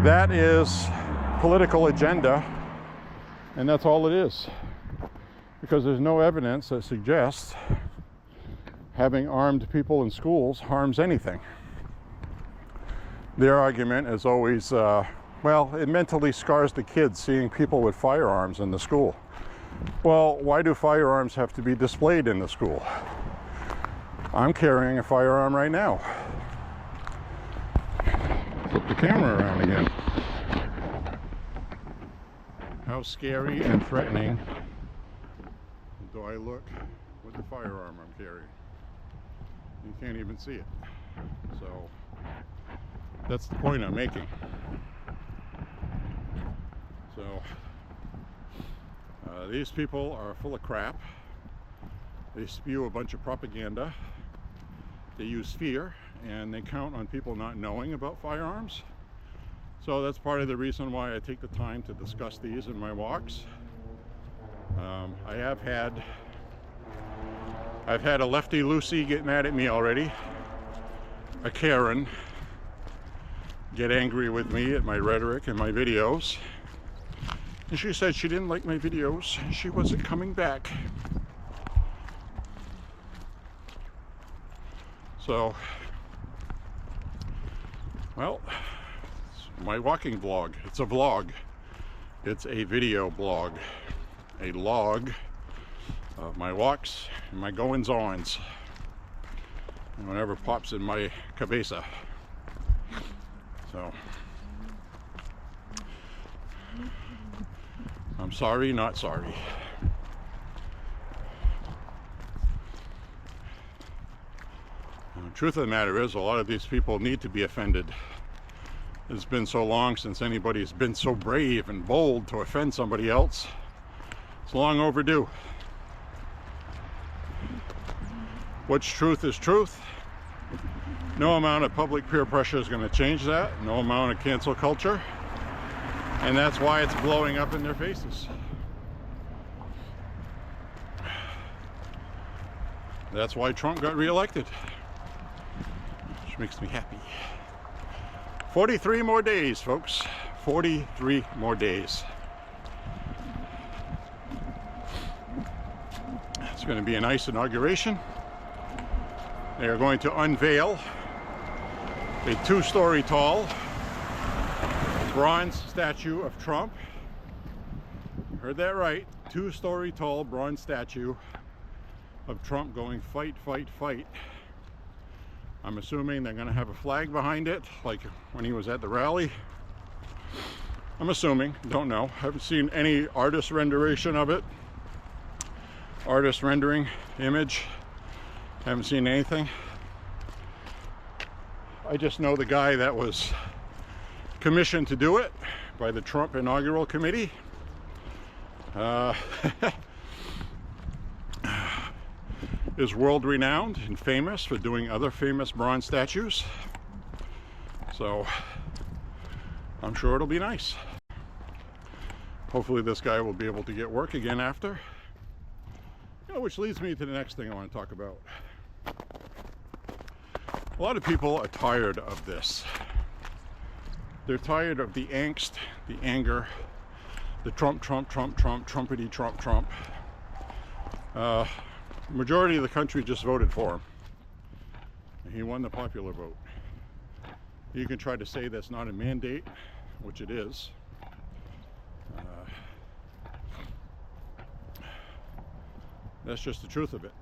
That is political agenda, and that's all it is. Because there's no evidence that suggests having armed people in schools harms anything. Their argument is always, well, it mentally scars the kids seeing people with firearms in the school. Well, why do firearms have to be displayed in the school? I'm carrying a firearm right now. Flip the camera around again. How scary and threatening do I look with the firearm I'm carrying? You can't even see it. So that's the point I'm making. So These people are full of crap. They spew a bunch of propaganda. They use fear, and they count on people not knowing about firearms. So that's part of the reason why I take the time to discuss these in my walks. I've had a lefty Lucy get mad at me already, a Karen get angry with me at my rhetoric and my videos, and she said she didn't like my videos and she wasn't coming back. So, well, it's my walking vlog. It's a vlog. It's a video blog. A log of my walks and my goings-ons. And whatever pops in my cabeza. So, I'm sorry, not sorry. The truth of the matter is, a lot of these people need to be offended. It's been so long since anybody's been so brave and bold to offend somebody else. It's long overdue. What's truth is truth. No amount of public peer pressure is going to change that. No amount of cancel culture. And that's why it's blowing up in their faces. That's why Trump got reelected. Which makes me happy. 43 more days, folks. 43 more days. It's going to be a nice inauguration. They are going to unveil a 2-story tall bronze statue of Trump. Heard that right. 2-story tall bronze statue of Trump going fight, fight, fight. I'm assuming they're going to have a flag behind it, like when he was at the rally. I'm assuming, don't know. Haven't seen any artist renderation of it. Artist rendering image. Haven't seen anything. I just know the guy that was commissioned to do it by the Trump Inaugural Committee. Is world renowned and famous for doing other famous bronze statues. So I'm sure it'll be nice. Hopefully this guy will be able to get work again after. Which leads me to the next thing I want to talk about. A lot of people are tired of this. They're tired of the angst, the anger, the Trump, Trumpity, Trump. Majority of the country just voted for him. He won the popular vote. You can try to say that's not a mandate, which it is. That's just the truth of it.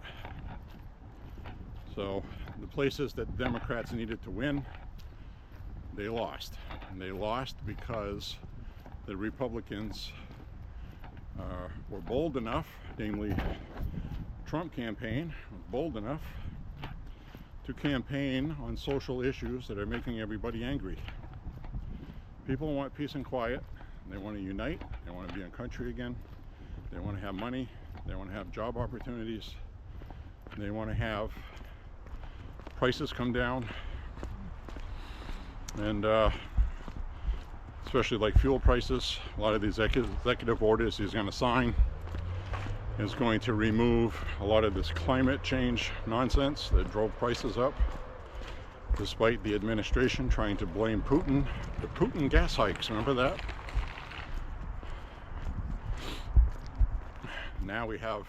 So the places that Democrats needed to win, they lost. And they lost because the Republicans were bold enough, namely Trump campaign was bold enough to campaign on social issues that are making everybody angry. People want peace and quiet. They want to unite. They want to be in country again. They want to have money. They want to have job opportunities. They want to have prices come down. And especially like fuel prices. A lot of these executive orders he's going to sign is going to remove a lot of this climate change nonsense that drove prices up, despite the administration trying to blame Putin. The Putin gas hikes, remember that? Now we have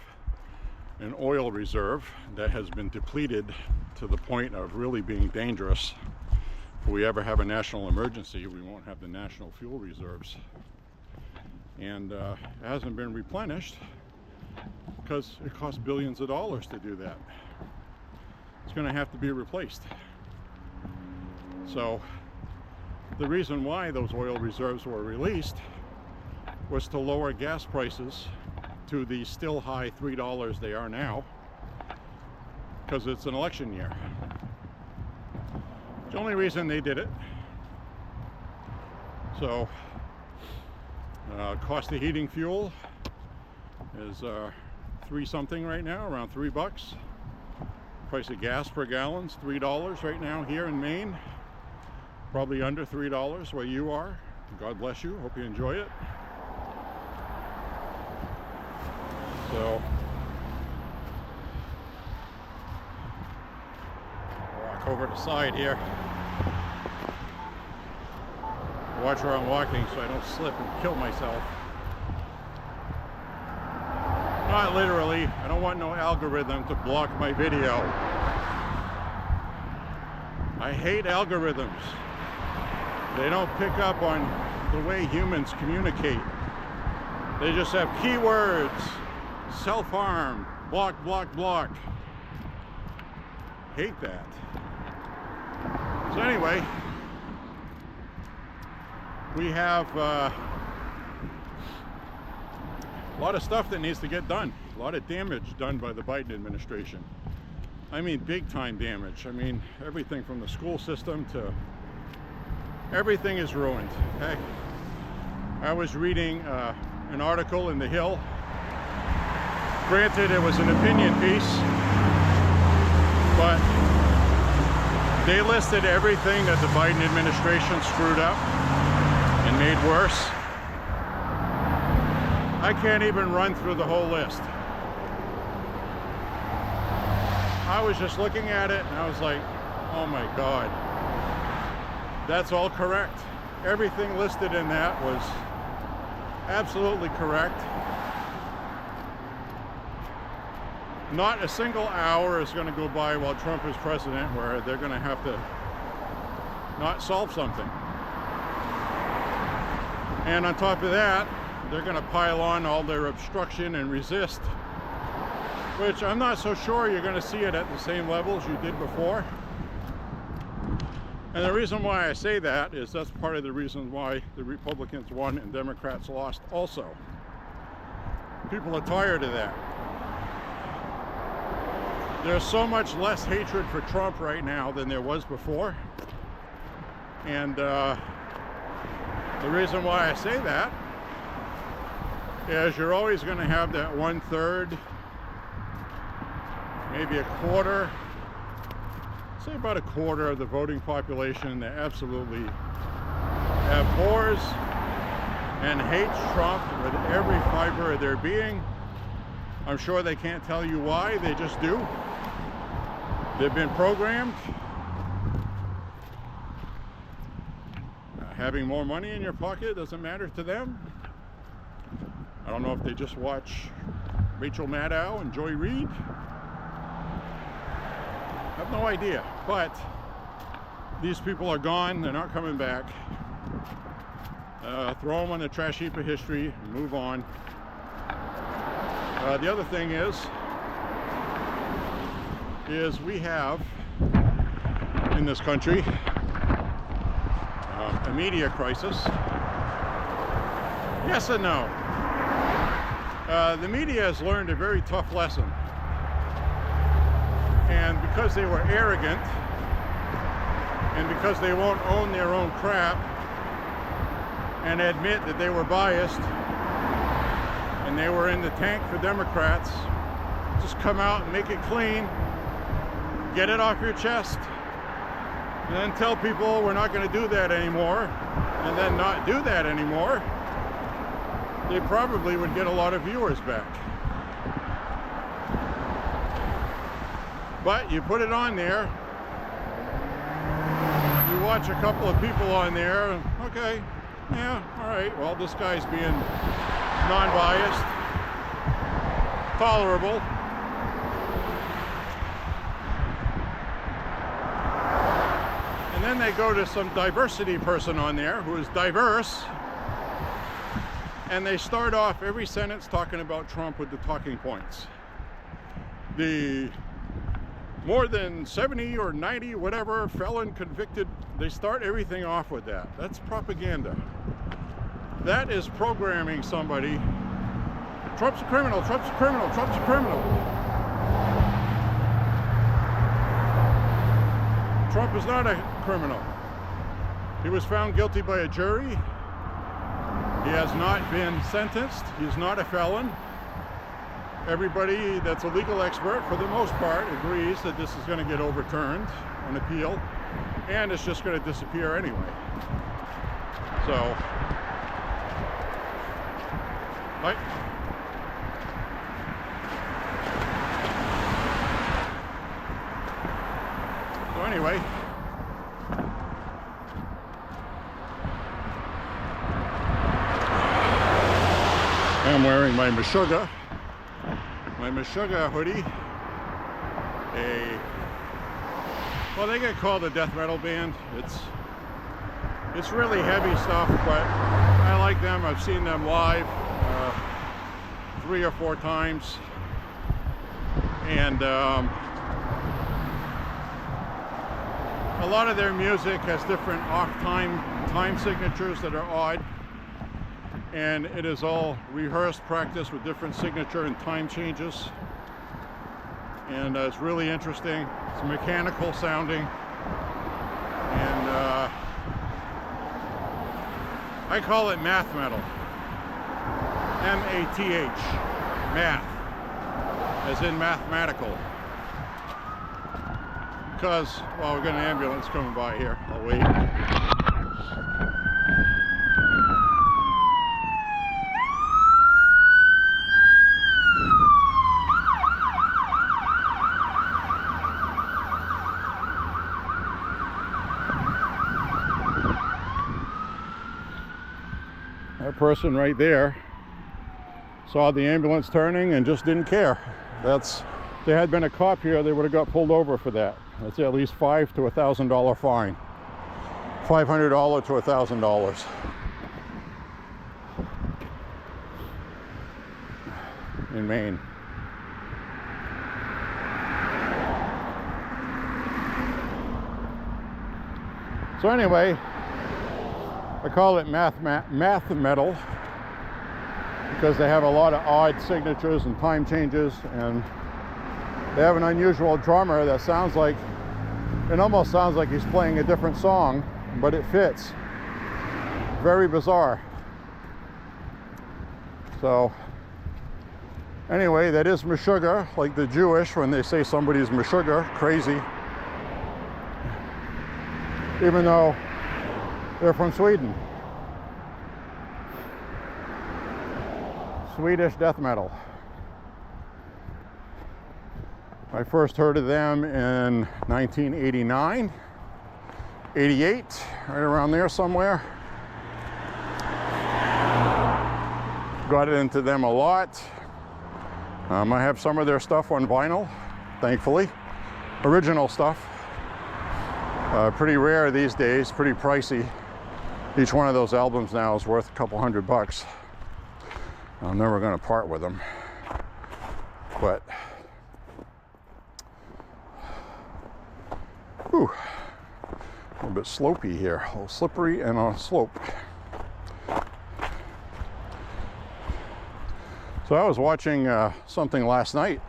an oil reserve that has been depleted to the point of really being dangerous. If we ever have a national emergency, we won't have the national fuel reserves. And it hasn't been replenished because it costs billions of dollars to do that. It's going to have to be replaced. So the reason why those oil reserves were released was to lower gas prices to the still high $3 they are now, because it's an election year. It's the only reason they did it. So cost of heating fuel is 3 something right now, around $3. Price of gas per gallon's $3 right now here in Maine. Probably under $3 where you are. God bless you. Hope you enjoy it. So walk over the side here. Watch where I'm walking so I don't slip and kill myself. Not literally. I don't want no algorithm to block my video. I hate algorithms. They don't pick up on the way humans communicate. They just have keywords, self-harm, block, block, block. Hate that. So anyway, we have a lot of stuff that needs to get done. A lot of damage done by the Biden administration. I mean, big time damage. I mean, everything from the school system to everything is ruined. Okay? I was reading an article in The Hill. Granted, it was an opinion piece, but they listed everything that the Biden administration screwed up and made worse. I can't even run through the whole list. I was just looking at it and I was like, oh my God, that's all correct. Everything listed in that was absolutely correct. Not a single hour is going to go by while Trump is president where they're going to have to not solve something. And on top of that, they're going to pile on all their obstruction and resist, which I'm not so sure you're going to see it at the same levels you did before. And the reason why I say that is that's part of the reason why the Republicans won and Democrats lost also. People are tired of that. There's so much less hatred for Trump right now than there was before. And the reason why I say that is you're always going to have that 1/3, maybe a quarter, say about a quarter of the voting population that absolutely abhors and hates Trump with every fiber of their being. I'm sure they can't tell you why, they just do. They've been programmed. Having more money in your pocket doesn't matter to them. I don't know if they just watch Rachel Maddow and Joy Reid. I have no idea, but these people are gone. They're not coming back. Throw them on the trash heap of history and move on. The other thing is we have in this country a media crisis. Yes and no. The media has learned a very tough lesson. And because they were arrogant, and because they won't own their own crap, and admit that they were biased, and they were in the tank for Democrats, just come out and make it clean, get it off your chest, and then tell people we're not going to do that anymore, and then not do that anymore, they probably would get a lot of viewers back. But you put it on there, you watch a couple of people on there, okay, yeah, all right, well, this guy's being non-biased, tolerable. And then they go to some diversity person on there who is diverse, and they start off every sentence talking about Trump with the talking points. The more than 70 or 90, whatever, felon convicted, they start everything off with that. That's propaganda. That is programming somebody. Trump's a criminal, Trump's a criminal, Trump's a criminal. Trump is not a criminal. He was found guilty by a jury. He has not been sentenced. He's not a felon. everybody that's a legal expert, for the most part, agrees that this is going to get overturned on appeal, and it's just going to disappear anyway. So, right. So anyway, I'm wearing my Meshuggah hoodie. Well, they get called a death metal band. It's really heavy stuff, but I like them. I've seen them live 3 or 4 times, and a lot of their music has different time signatures that are odd, and it is all rehearsed practice with different signature and time changes, and it's really interesting. It's mechanical sounding, and I call it math metal. M-A-T-H, math, as in mathematical. Because, well, we've got an ambulance coming by here. I'll wait. That person right there saw the ambulance turning and just didn't care. If there had been a cop here, they would have got pulled over for that. That's at least $5,000 to $1,000 fine. $500 to $1,000 in Maine. So anyway, I call it math metal because they have a lot of odd signatures and time changes, and they have an unusual drummer that sounds like, it almost sounds like he's playing a different song, but it fits. Very bizarre. So anyway, that is Meshuggah, like the Jewish when they say somebody's Meshuggah, crazy, even though they're from Sweden. Swedish death metal. I first heard of them in 1989, 88, right around there somewhere. Got into them a lot. I have some of their stuff on vinyl, thankfully. Original stuff. Pretty rare these days, pretty pricey. Each one of those albums now is worth a couple $100. I'm never going to part with them. But, whew, a little bit slopey here, a little slippery and on a slope. So I was watching something last night,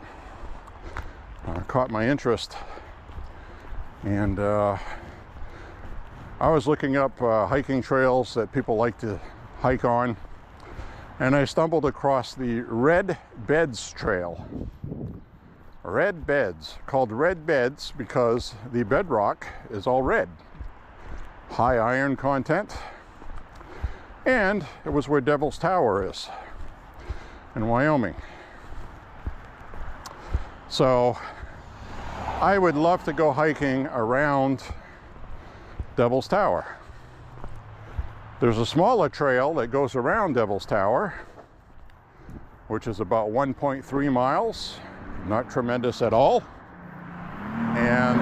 caught my interest, and I was looking up hiking trails that people like to hike on, and I stumbled across the Red Beds Trail. Red Beds, called Red Beds because the bedrock is all red. High iron content, and it was where Devil's Tower is in Wyoming. So I would love to go hiking around Devil's Tower. There's a smaller trail that goes around Devil's Tower, which is about 1.3 miles, not tremendous at all. And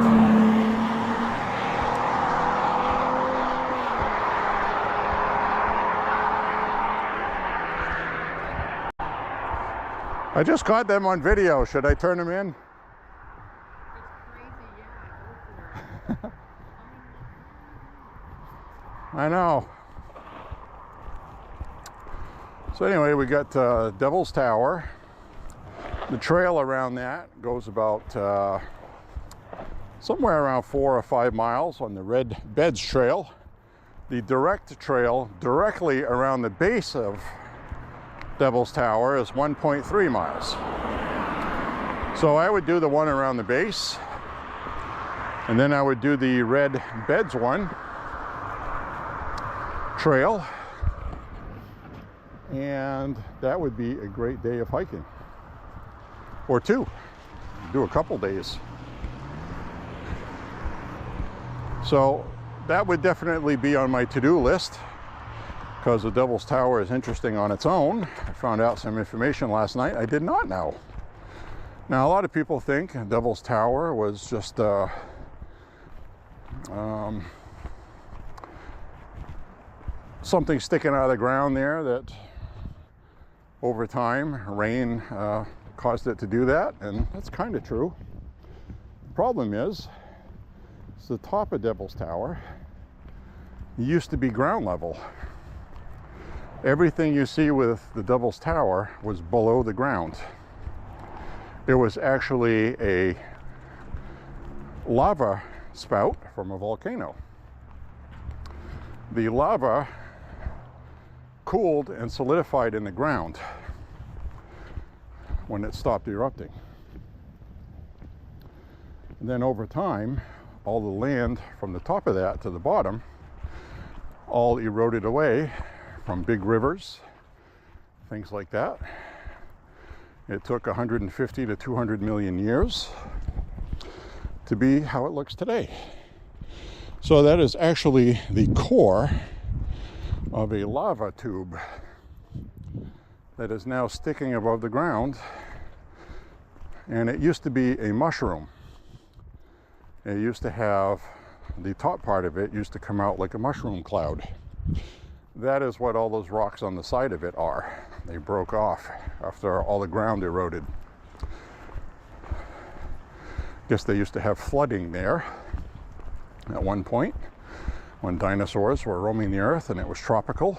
I just caught them on video. Should I turn them in? It's crazy, yeah. I know. So anyway, we got Devil's Tower. The trail around that goes about somewhere around 4 or 5 miles on the Red Beds Trail. The direct trail directly around the base of Devil's Tower is 1.3 miles. So I would do the one around the base, and then I would do the red beds one trail, and that would be a great day of hiking, or two. Do a couple days. So that would definitely be on my to-do list, because the Devil's Tower is interesting on its own. I found out some information last night I did not know. Now, a lot of people think Devil's Tower was just something sticking out of the ground there that over time rain caused it to do that, and that's kind of true. The problem is the top of Devil's Tower used to be ground level. Everything you see with the Devil's Tower was below the ground. It was actually a lava spout from a volcano. The lava cooled and solidified in the ground when it stopped erupting. And then over time, all the land from the top of that to the bottom all eroded away from big rivers, things like that. It took 150 to 200 million years to be how it looks today. So that is actually the core of a lava tube that is now sticking above the ground, and it used to be a mushroom. It used to have, the top part of it used to come out like a mushroom cloud. That is what all those rocks on the side of it are. They broke off after all the ground eroded. Guess they used to have flooding there at one point when dinosaurs were roaming the earth and it was tropical.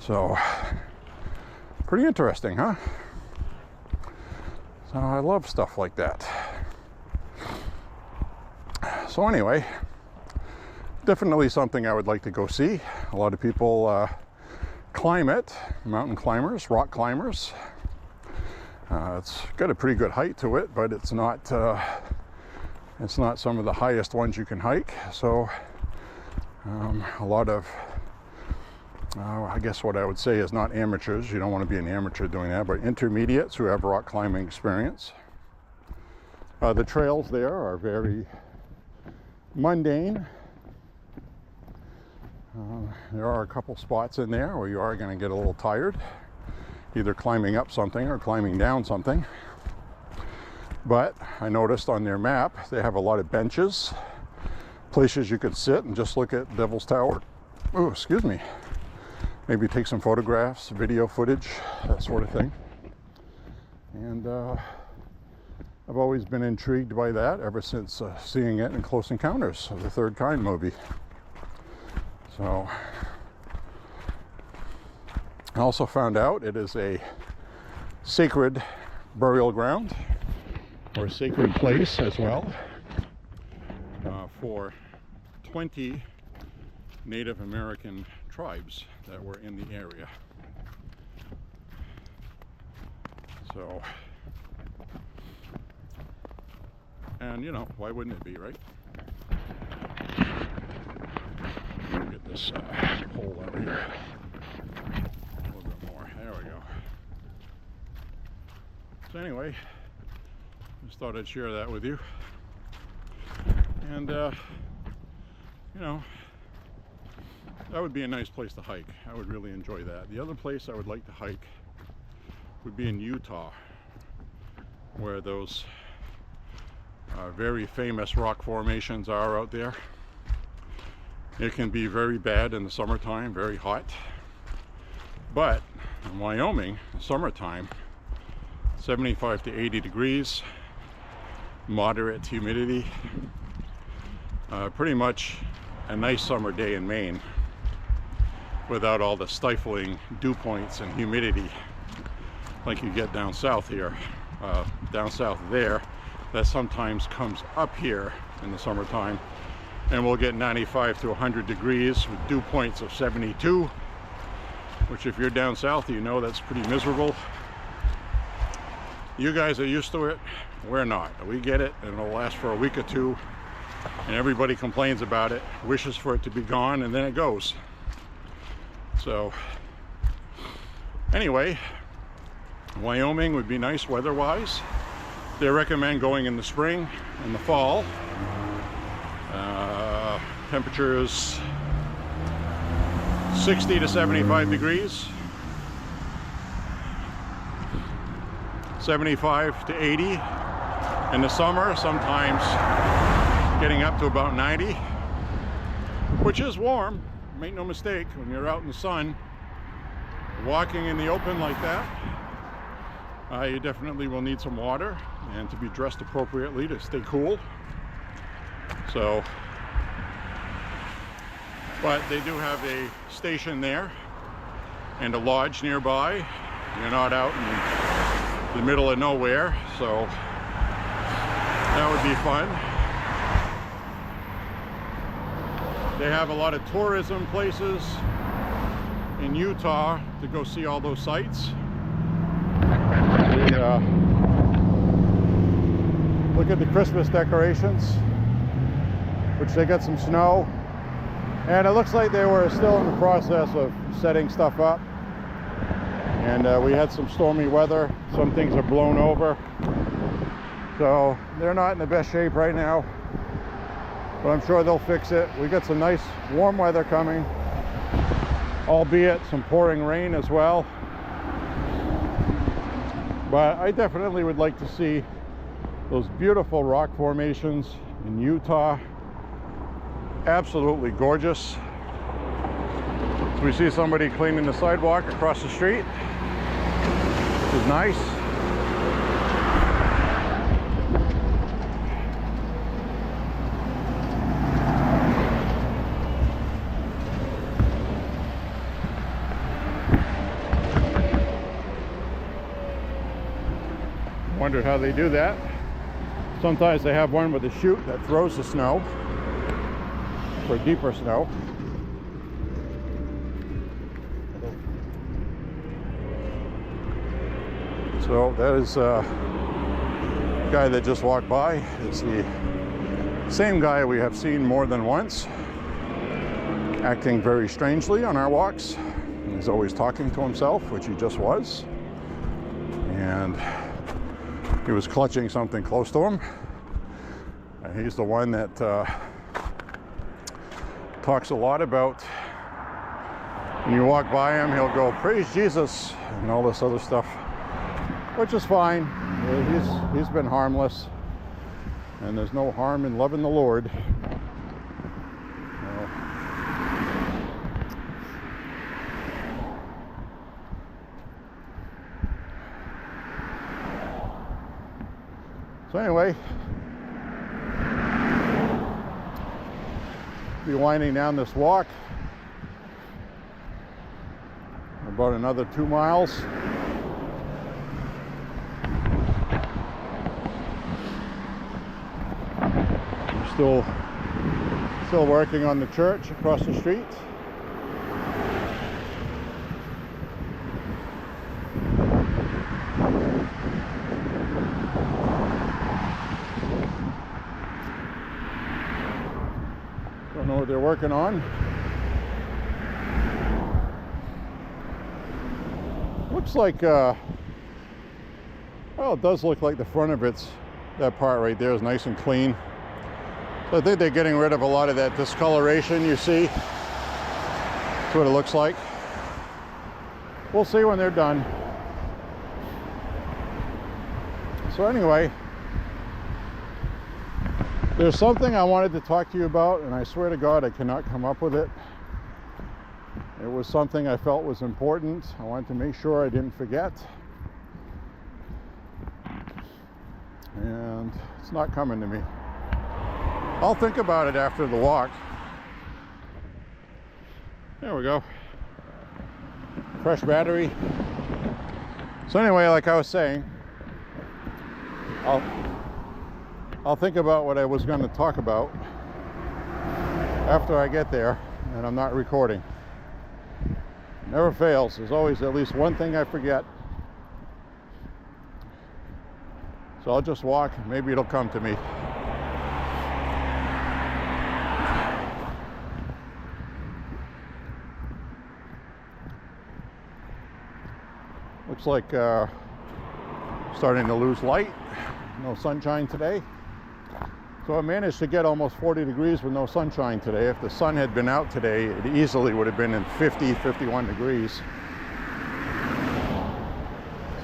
So, pretty interesting, huh? So I love stuff like that. So anyway, definitely something I would like to go see. A lot of people climb it, mountain climbers, rock climbers. It's got a pretty good height to it, but it's not some of the highest ones you can hike. So a lot of, I guess what I would say is not amateurs. You don't want to be an amateur doing that, but intermediates who have rock climbing experience. The trails there are very mundane. There are a couple spots in there where you are going to get a little tired, either climbing up something or climbing down something. But I noticed on their map they have a lot of benches, places you could sit and just look at Devil's Tower. Oh, excuse me. Maybe take some photographs, video footage, that sort of thing. And I've always been intrigued by that ever since seeing it in Close Encounters of the Third Kind movie. So I also found out it is a sacred burial ground, or sacred place as well, for 20 Native American tribes that were in the area. So, and you know, why wouldn't it be, right? Get this hole out here a little bit more. There we go. So anyway, just thought I'd share that with you. And you know, that would be a nice place to hike. I would really enjoy that. The other place I would like to hike would be in Utah, where those very famous rock formations are out there. It can be very bad in the summertime, very hot. But in Wyoming, summertime, 75 to 80 degrees, moderate humidity, pretty much a nice summer day in Maine without all the stifling dew points and humidity like you get down south here. Down south there, that sometimes comes up here in the summertime, and we'll get 95 to 100 degrees with dew points of 72, which if you're down south, you know that's pretty miserable. You guys are used to it. We're not. We get it, and it'll last for a week or two, and everybody complains about it, wishes for it to be gone, and then it goes. So anyway, Wyoming would be nice weather-wise. They recommend going in the spring and the fall. Temperatures 60 to 75 degrees, 75 to 80 in the summer, sometimes getting up to about 90, which is warm. Make no mistake, when you're out in the sun walking in the open like that, you definitely will need some water and to be dressed appropriately to stay cool. So, but they do have a station there and a lodge nearby. You're not out in the middle of nowhere, so that would be fun. They have a lot of tourism places in Utah to go see all those sites. Look at the Christmas decorations, which they got some snow, and it looks like they were still in the process of setting stuff up, and we had some stormy weather. Some things are blown over, so they're not in the best shape right now, but I'm sure they'll fix it. We got some nice warm weather coming, albeit some pouring rain as well. But I definitely would like to see those beautiful rock formations in Utah. Absolutely gorgeous. So we see somebody cleaning the sidewalk across the street, which is nice. Wondered how they do that. Sometimes they have one with a chute that throws the snow for deeper snow. So that is a guy that just walked by. It's the same guy we have seen more than once, acting very strangely on our walks. He's always talking to himself, which he just was. And he was clutching something close to him. And he's the one that talks a lot about, when you walk by him, he'll go, "Praise Jesus," and all this other stuff, which is fine. He's been harmless, and there's no harm in loving the Lord. So anyway, be winding down this walk about another 2 miles. We're still working on the church across the street. Don't know what they're working on. Looks like, well, it does look like the front of it's, that part right there is nice and clean. So I think they're getting rid of a lot of that discoloration you see. That's what it looks like. We'll see when they're done. So anyway, there's something I wanted to talk to you about, and I swear to God I cannot come up with it. It was something I felt was important. I wanted to make sure I didn't forget. And it's not coming to me. I'll think about it after the walk. There we go. Fresh battery. So anyway, like I was saying, I'll think about what I was going to talk about after I get there and I'm not recording. Never fails. There's always at least one thing I forget. So I'll just walk, maybe it'll come to me. Looks like starting to lose light. No sunshine today. So I managed to get almost 40 degrees with no sunshine today. If the sun had been out today, it easily would have been in 50, 51 degrees.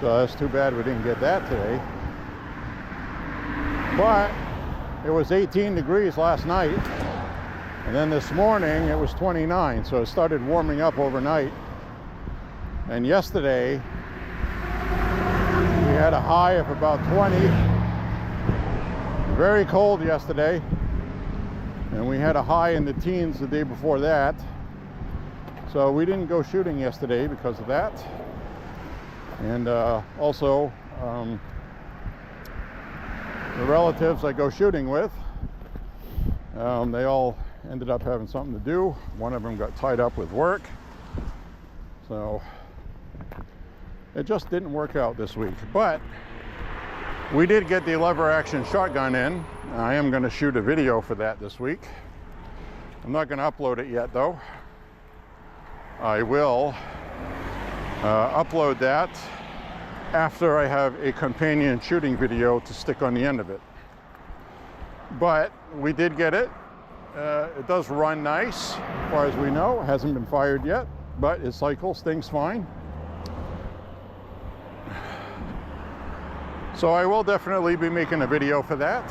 So that's too bad we didn't get that today. But it was 18 degrees last night. And then this morning it was 29. So it started warming up overnight. And yesterday we had a high of about 20. Very cold yesterday, and we had a high in the teens the day before that. So we didn't go shooting yesterday because of that. And also the relatives I go shooting with, they all ended up having something to do. One of them got tied up with work, so it just didn't work out this week. But we did get the lever action shotgun in. I am going to shoot a video for that this week. I'm not going to upload it yet though. I will upload that after I have a companion shooting video to stick on the end of it. But we did get it. It does run nice, as far as we know. It hasn't been fired yet, but it cycles, things fine. So I will definitely be making a video for that.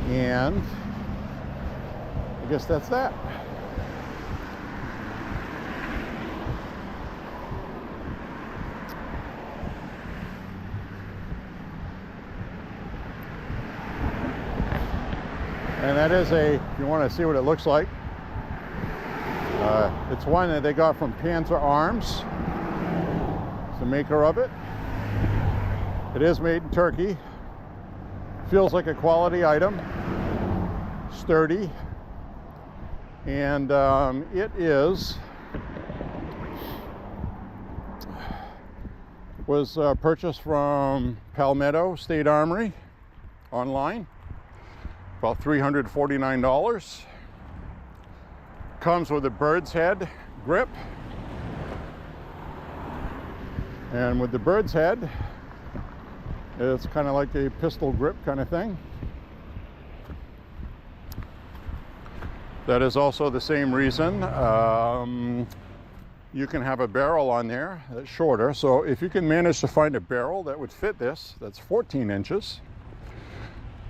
And I guess that's that. And that is if you want to see what it looks like, it's one that they got from Panzer Arms. It's the maker of it. It is made in Turkey. Feels like a quality item. Sturdy. And it was purchased from Palmetto State Armory online. About $349. Comes with a bird's head grip, and with the bird's head it's kind of like a pistol grip kind of thing. That is also the same reason you can have a barrel on there that's shorter. So if you can manage to find a barrel that would fit this, that's 14 inches,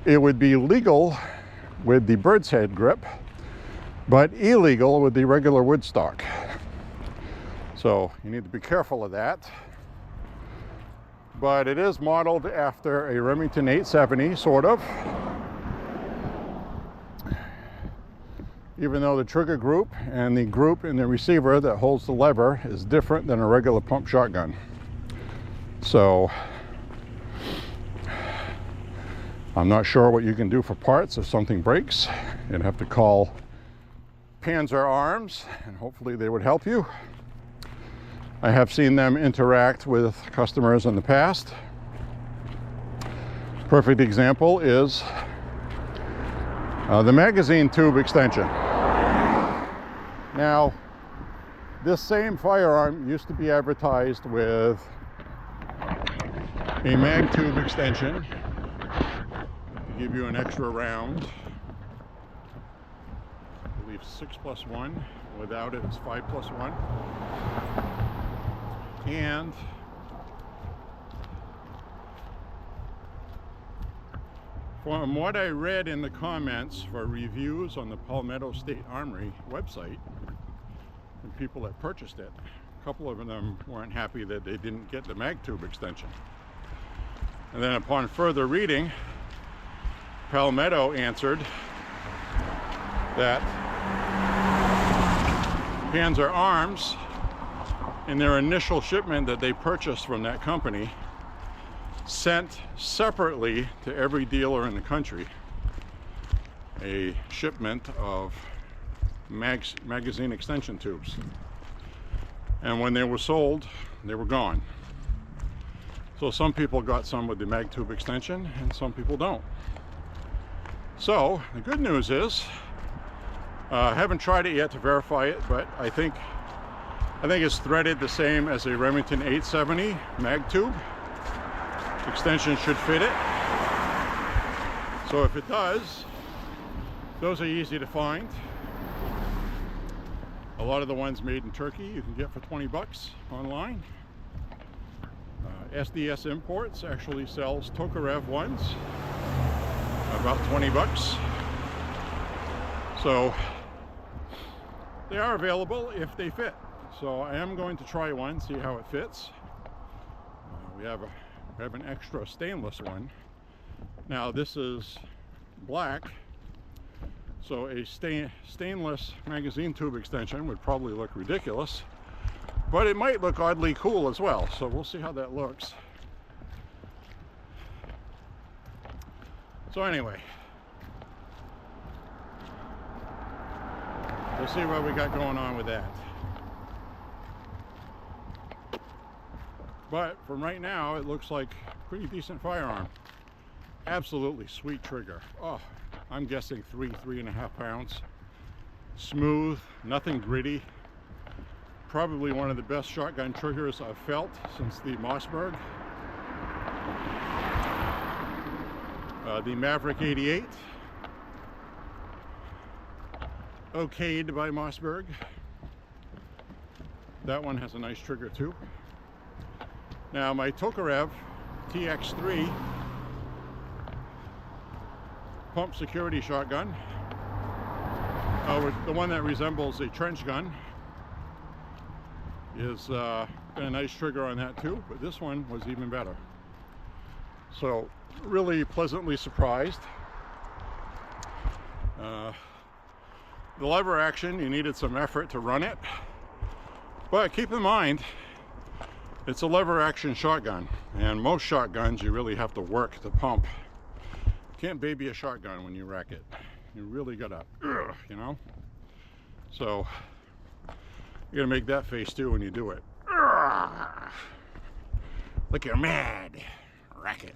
it would be legal with the bird's head grip, but illegal with the regular wood stock. So you need to be careful of that. But it is modeled after a Remington 870, sort of. Even though the trigger group and the group in the receiver that holds the lever is different than a regular pump shotgun. So I'm not sure what you can do for parts if something breaks. You'd have to call Panzer Arms, and hopefully they would help you. I have seen them interact with customers in the past. Perfect example is the magazine tube extension. Now, this same firearm used to be advertised with a mag tube extension to give you an extra round. 6+1. Without it, it's 5+1. And from what I read in the comments for reviews on the Palmetto State Armory website, and people that purchased it, a couple of them weren't happy that they didn't get the mag tube extension. And then upon further reading, Palmetto answered that Panzer Arms, in their initial shipment that they purchased from that company, sent separately to every dealer in the country a shipment of magazine extension tubes. and when they were sold, they were gone. So some people got some with the mag tube extension and some people don't. So the good news is, I haven't tried it yet to verify it, but I think it's threaded the same as a Remington 870 mag tube. Extension should fit it. So if it does, those are easy to find. A lot of the ones made in Turkey you can get for 20 bucks online. SDS Imports actually sells Tokarev ones, about 20 bucks. So they are available if they fit. So I am going to try one, see how it fits. We have an extra stainless one. Now this is black, so a stainless magazine tube extension would probably look ridiculous, but it might look oddly cool as well. So we'll see how that looks. So anyway, we'll see what we got going on with that. But from right now, it looks like a pretty decent firearm. Absolutely sweet trigger. Oh, I'm guessing 3.5 pounds. Smooth, nothing gritty. Probably one of the best shotgun triggers I've felt since the Mossberg. The Maverick 88. Okayed by Mossberg. That one has a nice trigger too. Now my Tokarev TX3 pump security shotgun, the one that resembles a trench gun, is got a nice trigger on that too, but this one was even better. So really pleasantly surprised. The lever action, you needed some effort to run it, but keep in mind it's a lever action shotgun, and most shotguns you really have to work the pump. You can't baby a shotgun when you rack it. You really gotta, you know? So you gotta make that face too when you do it. Like you're mad. Rack it.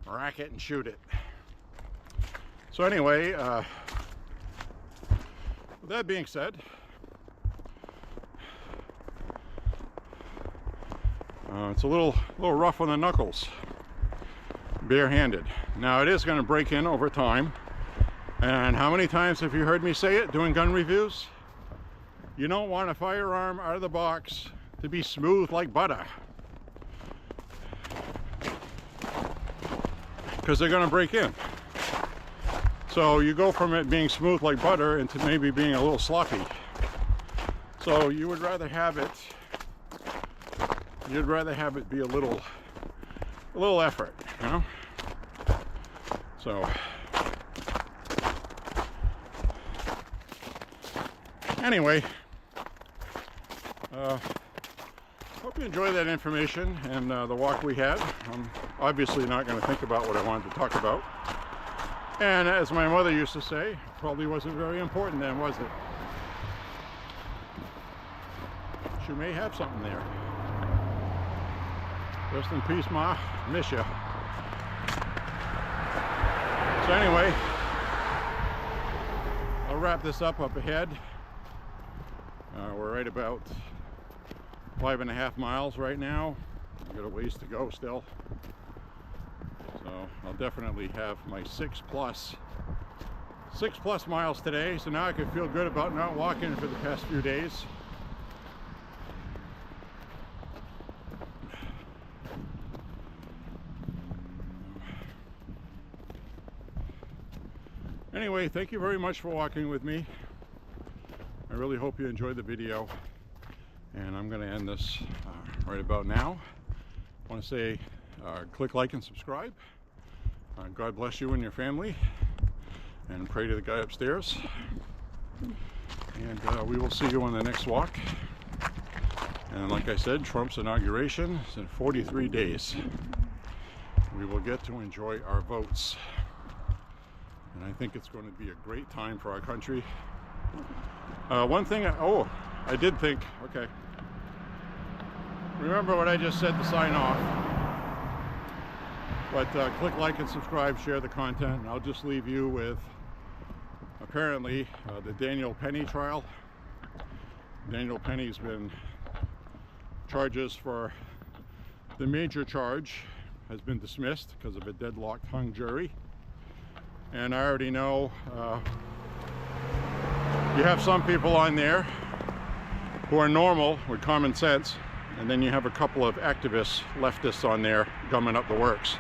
Rack it and shoot it. So anyway, with that being said, it's a little rough on the knuckles, barehanded. Now it is going to break in over time, and how many times have you heard me say it doing gun reviews? You don't want a firearm out of the box to be smooth like butter, because they're going to break in. So you go from it being smooth like butter into maybe being a little sloppy. So you would rather have it, be a little effort, you know? So anyway, hope you enjoy that information and the walk we had. I'm obviously not going to think about what I wanted to talk about. And as my mother used to say, probably wasn't very important then, was it? She may have something there. Rest in peace, Ma. Miss ya. So anyway, I'll wrap this up ahead. We're right about 5.5 miles right now. We've got a ways to go still. So I'll definitely have my 6 plus miles today. So now I can feel good about not walking for the past few days. Anyway, thank you very much for walking with me. I really hope you enjoyed the video, and I'm going to end this right about now. I want to say click like and subscribe. God bless you and your family, and pray to the guy upstairs. And we will see you on the next walk. And like I said, Trump's inauguration is in 43 days. We will get to enjoy our votes. And I think it's going to be a great time for our country. One thing, I did think, okay, Remember what I just said to sign off. But click like and subscribe, share the content, and I'll just leave you with apparently the Daniel Penny trial. Daniel Penny's been charges for the major charge has been dismissed because of a deadlocked hung jury. And I already know you have some people on there who are normal with common sense, and then you have a couple of activists, leftists on there gumming up the works.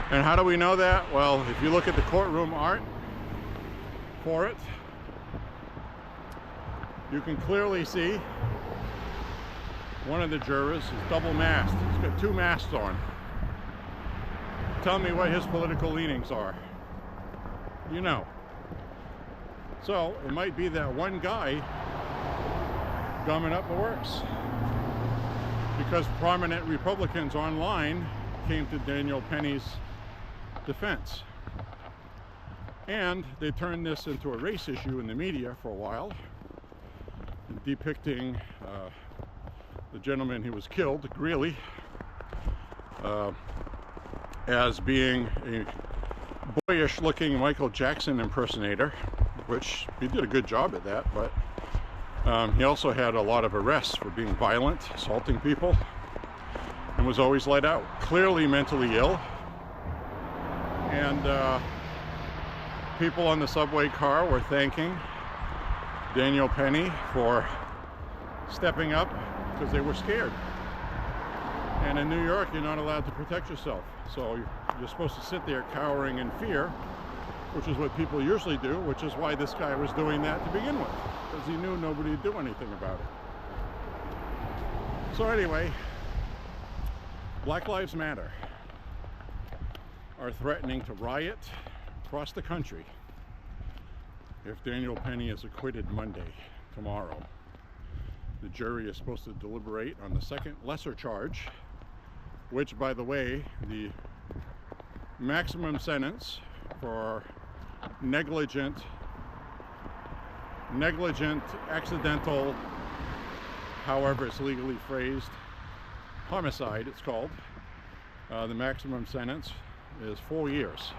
And how do we know that? Well, if you look at the courtroom art for it, you can clearly see one of the jurors is double masked. He's got two masks on. Tell me what his political leanings are. You know. So it might be that one guy gumming up the works, because prominent Republicans online came to Daniel Penny's defense. And they turned this into a race issue in the media for a while, depicting the gentleman who was killed, Greeley, as being a boyish looking Michael Jackson impersonator, which he did a good job at that, but he also had a lot of arrests for being violent, assaulting people, and was always let out. Clearly mentally ill. And people on the subway car were thanking Daniel Penny for stepping up because they were scared. And in New York, you're not allowed to protect yourself. So you're supposed to sit there cowering in fear, which is what people usually do, which is why this guy was doing that to begin with, because he knew nobody would do anything about it. So anyway, Black Lives Matter are threatening to riot across the country if Daniel Penny is acquitted Monday, tomorrow. The jury is supposed to deliberate on the second lesser charge, which, by the way, the maximum sentence for negligent, accidental, however it's legally phrased, homicide, it's called. The maximum sentence is 4 years.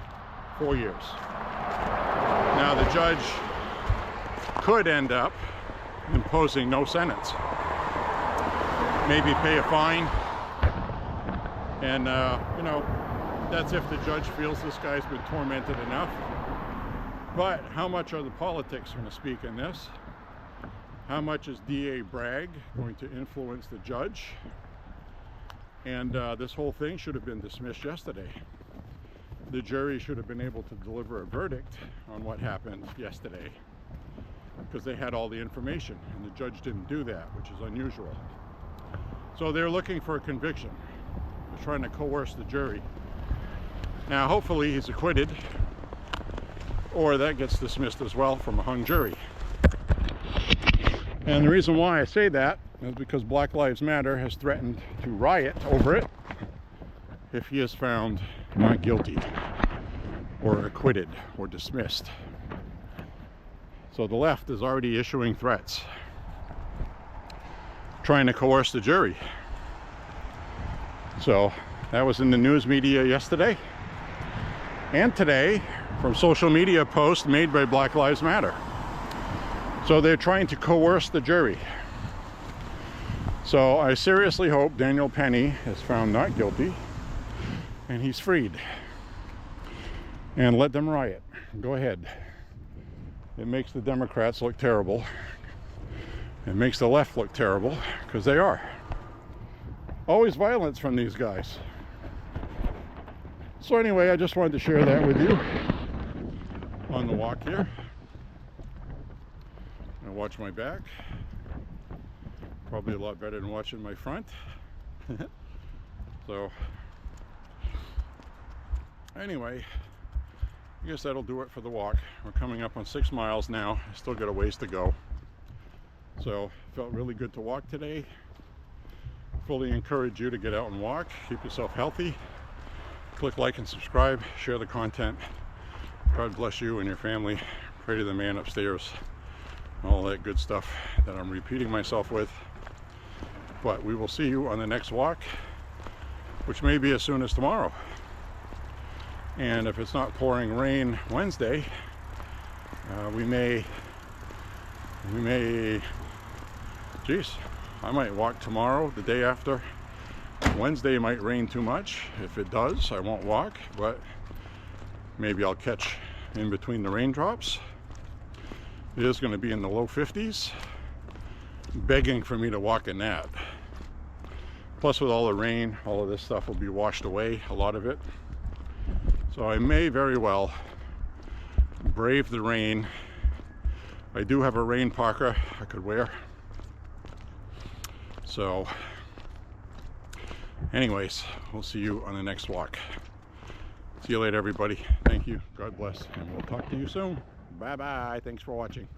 4 years. Now the judge could end up imposing no sentence. Maybe pay a fine. And, you know, that's if the judge feels this guy's been tormented enough. But how much are the politics going to speak in this? How much is DA Bragg going to influence the judge? And this whole thing should have been dismissed yesterday. The jury should have been able to deliver a verdict on what happened yesterday, because they had all the information, and the judge didn't do that, which is unusual. So they're looking for a conviction. They're trying to coerce the jury. Now hopefully he's acquitted, or that gets dismissed as well from a hung jury. And the reason why I say that is because Black Lives Matter has threatened to riot over it if he is found not guilty or acquitted or dismissed. So the left is already issuing threats, trying to coerce the jury. So that was in the news media yesterday and today from social media posts made by Black Lives Matter. So they're trying to coerce the jury. So I seriously hope Daniel Penny is found not guilty and he's freed. And let them riot. Go ahead. It makes the Democrats look terrible. It makes the left look terrible, because they are. Always violence from these guys. So anyway, I just wanted to share that with you on the walk here. I watch my back. Probably a lot better than watching my front. So anyway, I guess that'll do it for the walk. We're coming up on 6 miles now. I still got a ways to go. So felt really good to walk today. Fully encourage you to get out and walk. Keep yourself healthy. Click like and subscribe. Share the content. God bless you and your family. Pray to the man upstairs. All that good stuff that I'm repeating myself with. But we will see you on the next walk, which may be as soon as tomorrow. And if it's not pouring rain Wednesday, we may, geez, I might walk tomorrow, the day after. Wednesday might rain too much. If it does, I won't walk, but maybe I'll catch in between the raindrops. It is going to be in the low 50s, begging for me to walk in that. Plus with all the rain, all of this stuff will be washed away, a lot of it. So I may very well brave the rain. I do have a rain parka I could wear. So anyways, we'll see you on the next walk. See you later, everybody. Thank you. God bless. And we'll talk to you soon. Bye-bye. Thanks for watching.